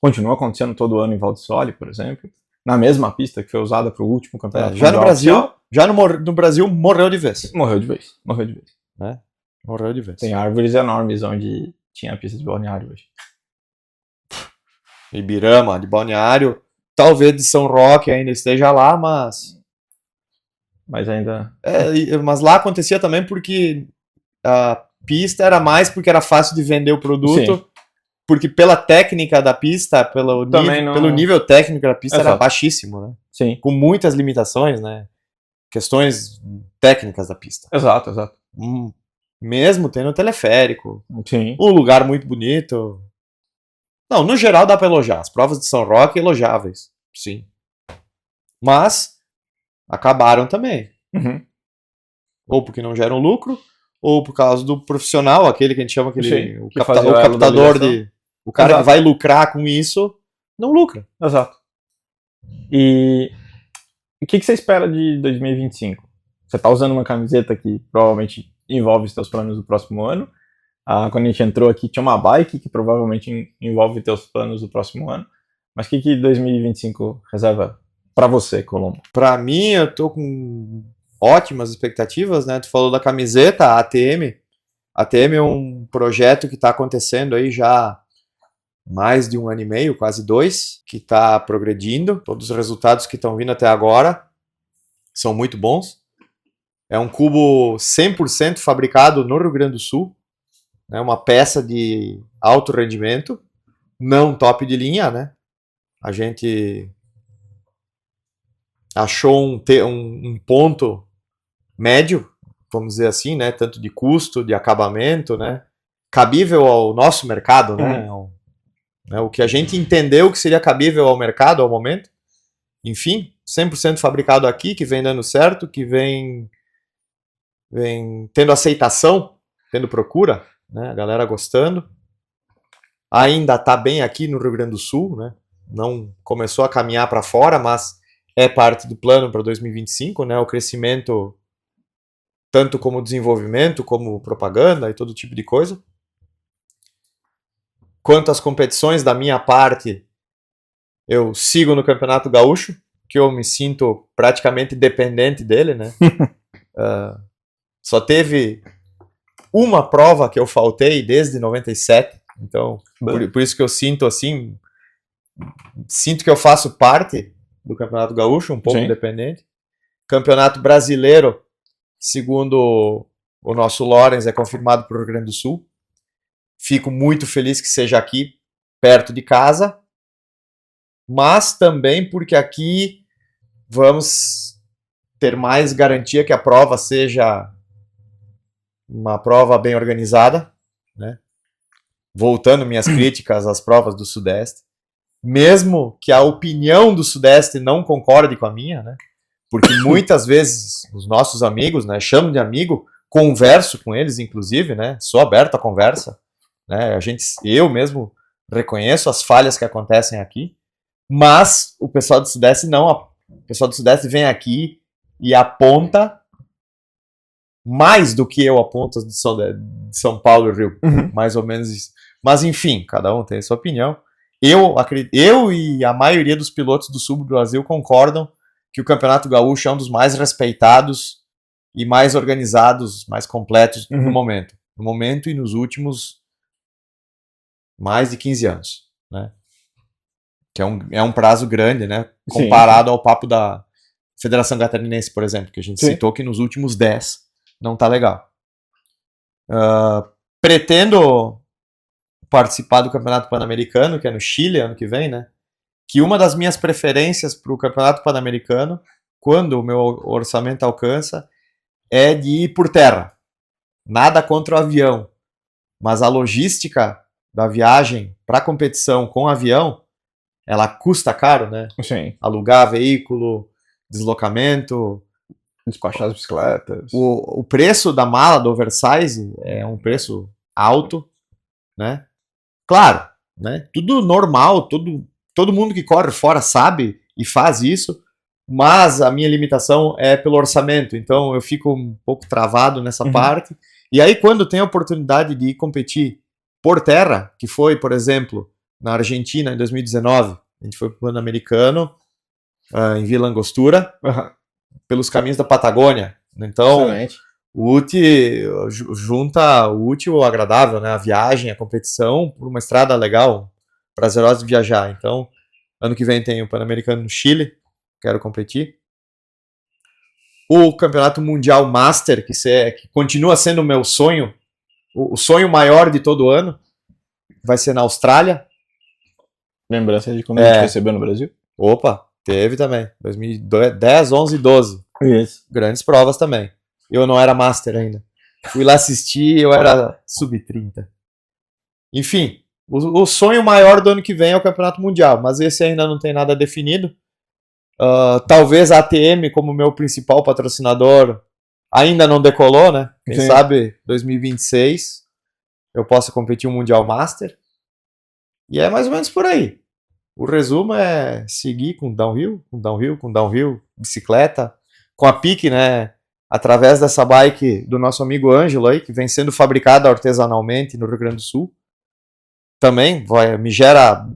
Continua acontecendo todo ano em Val di Sole, por exemplo. Na mesma pista que foi usada para o último campeonato. Já no Brasil morreu de vez. Morreu de vez. Né? Morreu de vez. Tem árvores enormes onde tinha a pista de balneário hoje. Ibirama, de Balneário, talvez de São Roque ainda esteja lá, mas ainda... mas lá acontecia também porque a pista era mais porque era fácil de vender o produto, sim. Porque pela técnica da pista, pelo nível técnico da pista, era baixíssimo, né? Sim. Com muitas limitações, né? Questões técnicas da pista. Exato. Mesmo tendo teleférico, sim. Um lugar muito bonito... Não, no geral dá para elogiar. As provas de São Roque elogiáveis, sim. Mas acabaram também. Uhum. Ou porque não geram lucro, ou por causa do profissional, aquele que a gente chama o captador o cara que vai lucrar com isso, não lucra. Exato. E o que você espera de 2025? Você está usando uma camiseta que provavelmente envolve os seus planos do próximo ano. Quando a gente entrou aqui, tinha uma bike que provavelmente envolve teus planos do próximo ano. Mas o que 2025 reserva para você, Colombo? Para mim, eu tô com ótimas expectativas, né? Tu falou da camiseta, a ATM. A ATM é um projeto que está acontecendo aí já mais de 1 ano e meio, quase 2, que está progredindo. Todos os resultados que estão vindo até agora são muito bons. É um cubo 100% fabricado no Rio Grande do Sul. É uma peça de alto rendimento, não top de linha, né? A gente achou um ponto médio, vamos dizer assim, né? Tanto de custo, de acabamento, né? Cabível ao nosso mercado, né? O que a gente entendeu que seria cabível ao mercado ao momento. Enfim, 100% fabricado aqui, que vem dando certo, que vem tendo aceitação, tendo procura. Né, a galera gostando. Ainda está bem aqui no Rio Grande do Sul, né? Não começou a caminhar para fora, mas é parte do plano para 2025, né? O crescimento, tanto como desenvolvimento, como propaganda e todo tipo de coisa. Quanto às competições, da minha parte, eu sigo no Campeonato Gaúcho, que eu me sinto praticamente dependente dele, né? Só teve uma prova que eu faltei desde 97, então por isso que eu sinto assim, sinto que eu faço parte do Campeonato Gaúcho, um pouco independente. Campeonato Brasileiro, segundo o nosso Lorenz, é confirmado para o Rio Grande do Sul. Fico muito feliz que seja aqui, perto de casa, mas também porque aqui vamos ter mais garantia que a prova seja uma prova bem organizada, né? Voltando minhas críticas às provas do Sudeste, mesmo que a opinião do Sudeste não concorde com a minha, né? Porque muitas vezes os nossos amigos, né, chamam de amigo, converso com eles, inclusive, né? Sou aberto à conversa, né? Eu mesmo reconheço as falhas que acontecem aqui, mas o pessoal do Sudeste O pessoal do Sudeste vem aqui e aponta mais do que eu aponto de São Paulo e Rio. Mais ou menos isso. Mas enfim, cada um tem a sua opinião. Eu e a maioria dos pilotos do sul do Brasil concordam que o Campeonato Gaúcho é um dos mais respeitados e mais organizados, mais completos no momento. No momento e nos últimos mais de 15 anos, né? Que é um prazo grande, né? Comparado ao papo da Federação Catarinense, por exemplo, que a gente citou que nos últimos 10 não tá legal. Pretendo participar do Campeonato Pan-Americano, que é no Chile, ano que vem, né? Que uma das minhas preferências para o Campeonato Pan-Americano, quando o meu orçamento alcança, é de ir por terra. Nada contra o avião, mas a logística da viagem para a competição com avião, ela custa caro, né? Sim. Alugar veículo, deslocamento, despachar as bicicletas. O preço da mala do oversize é um preço alto, né? Claro, né? Tudo normal, todo mundo que corre fora sabe e faz isso, mas a minha limitação é pelo orçamento, então eu fico um pouco travado nessa parte. E aí, quando tem a oportunidade de ir competir por terra, que foi, por exemplo, na Argentina em 2019, a gente foi para o Pan-Americano, em Vila Angostura, pelos caminhos da Patagônia. Então, excelente. O UTI junta o útil ao agradável, né? A viagem, a competição, por uma estrada legal, prazerosa de viajar. Então, ano que vem tem o Pan-Americano no Chile, quero competir. O Campeonato Mundial Master, que continua sendo o meu sonho, o sonho maior de todo ano, vai ser na Austrália. Lembrança de quando a gente recebeu no Brasil? Opa, teve também. 2010, 11 e 12. Isso. Grandes provas também. Eu não era Master ainda. Fui lá assistir, eu era sub-30. Enfim, o sonho maior do ano que vem é o Campeonato Mundial, mas esse ainda não tem nada definido. Talvez a ATM, como meu principal patrocinador, ainda não decolou, né? Quem sabe 2026 eu possa competir um Mundial Master. E é mais ou menos por aí. O resumo é seguir com downhill, bicicleta, com a pique, né? Através dessa bike do nosso amigo Ângelo aí, que vem sendo fabricada artesanalmente no Rio Grande do Sul. Também me gera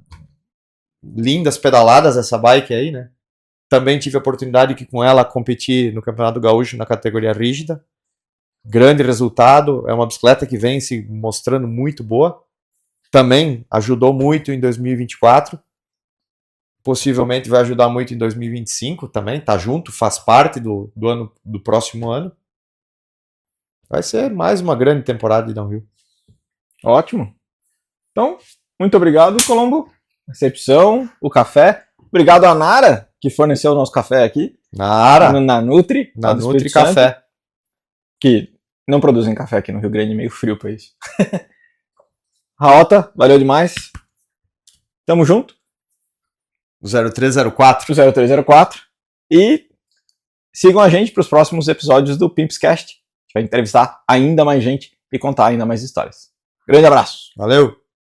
lindas pedaladas essa bike aí, né? Também tive a oportunidade de com ela competir no Campeonato Gaúcho na categoria rígida. Grande resultado, é uma bicicleta que vem se mostrando muito boa. Também ajudou muito em 2024. Possivelmente vai ajudar muito em 2025 também, tá junto, faz parte do próximo ano. Vai ser mais uma grande temporada de downhill. Ótimo. Então, muito obrigado, Colombo. Recepção, o café. Obrigado a Nara, que forneceu o nosso café aqui. Nara. Na Nutri. Na Nutri Café. Que não produzem café aqui no Rio Grande, meio frio pra isso. Raota, valeu demais. Tamo junto. 0304. 0304. E sigam a gente para os próximos episódios do Pimpscast. A gente vai entrevistar ainda mais gente e contar ainda mais histórias. Grande abraço. Valeu.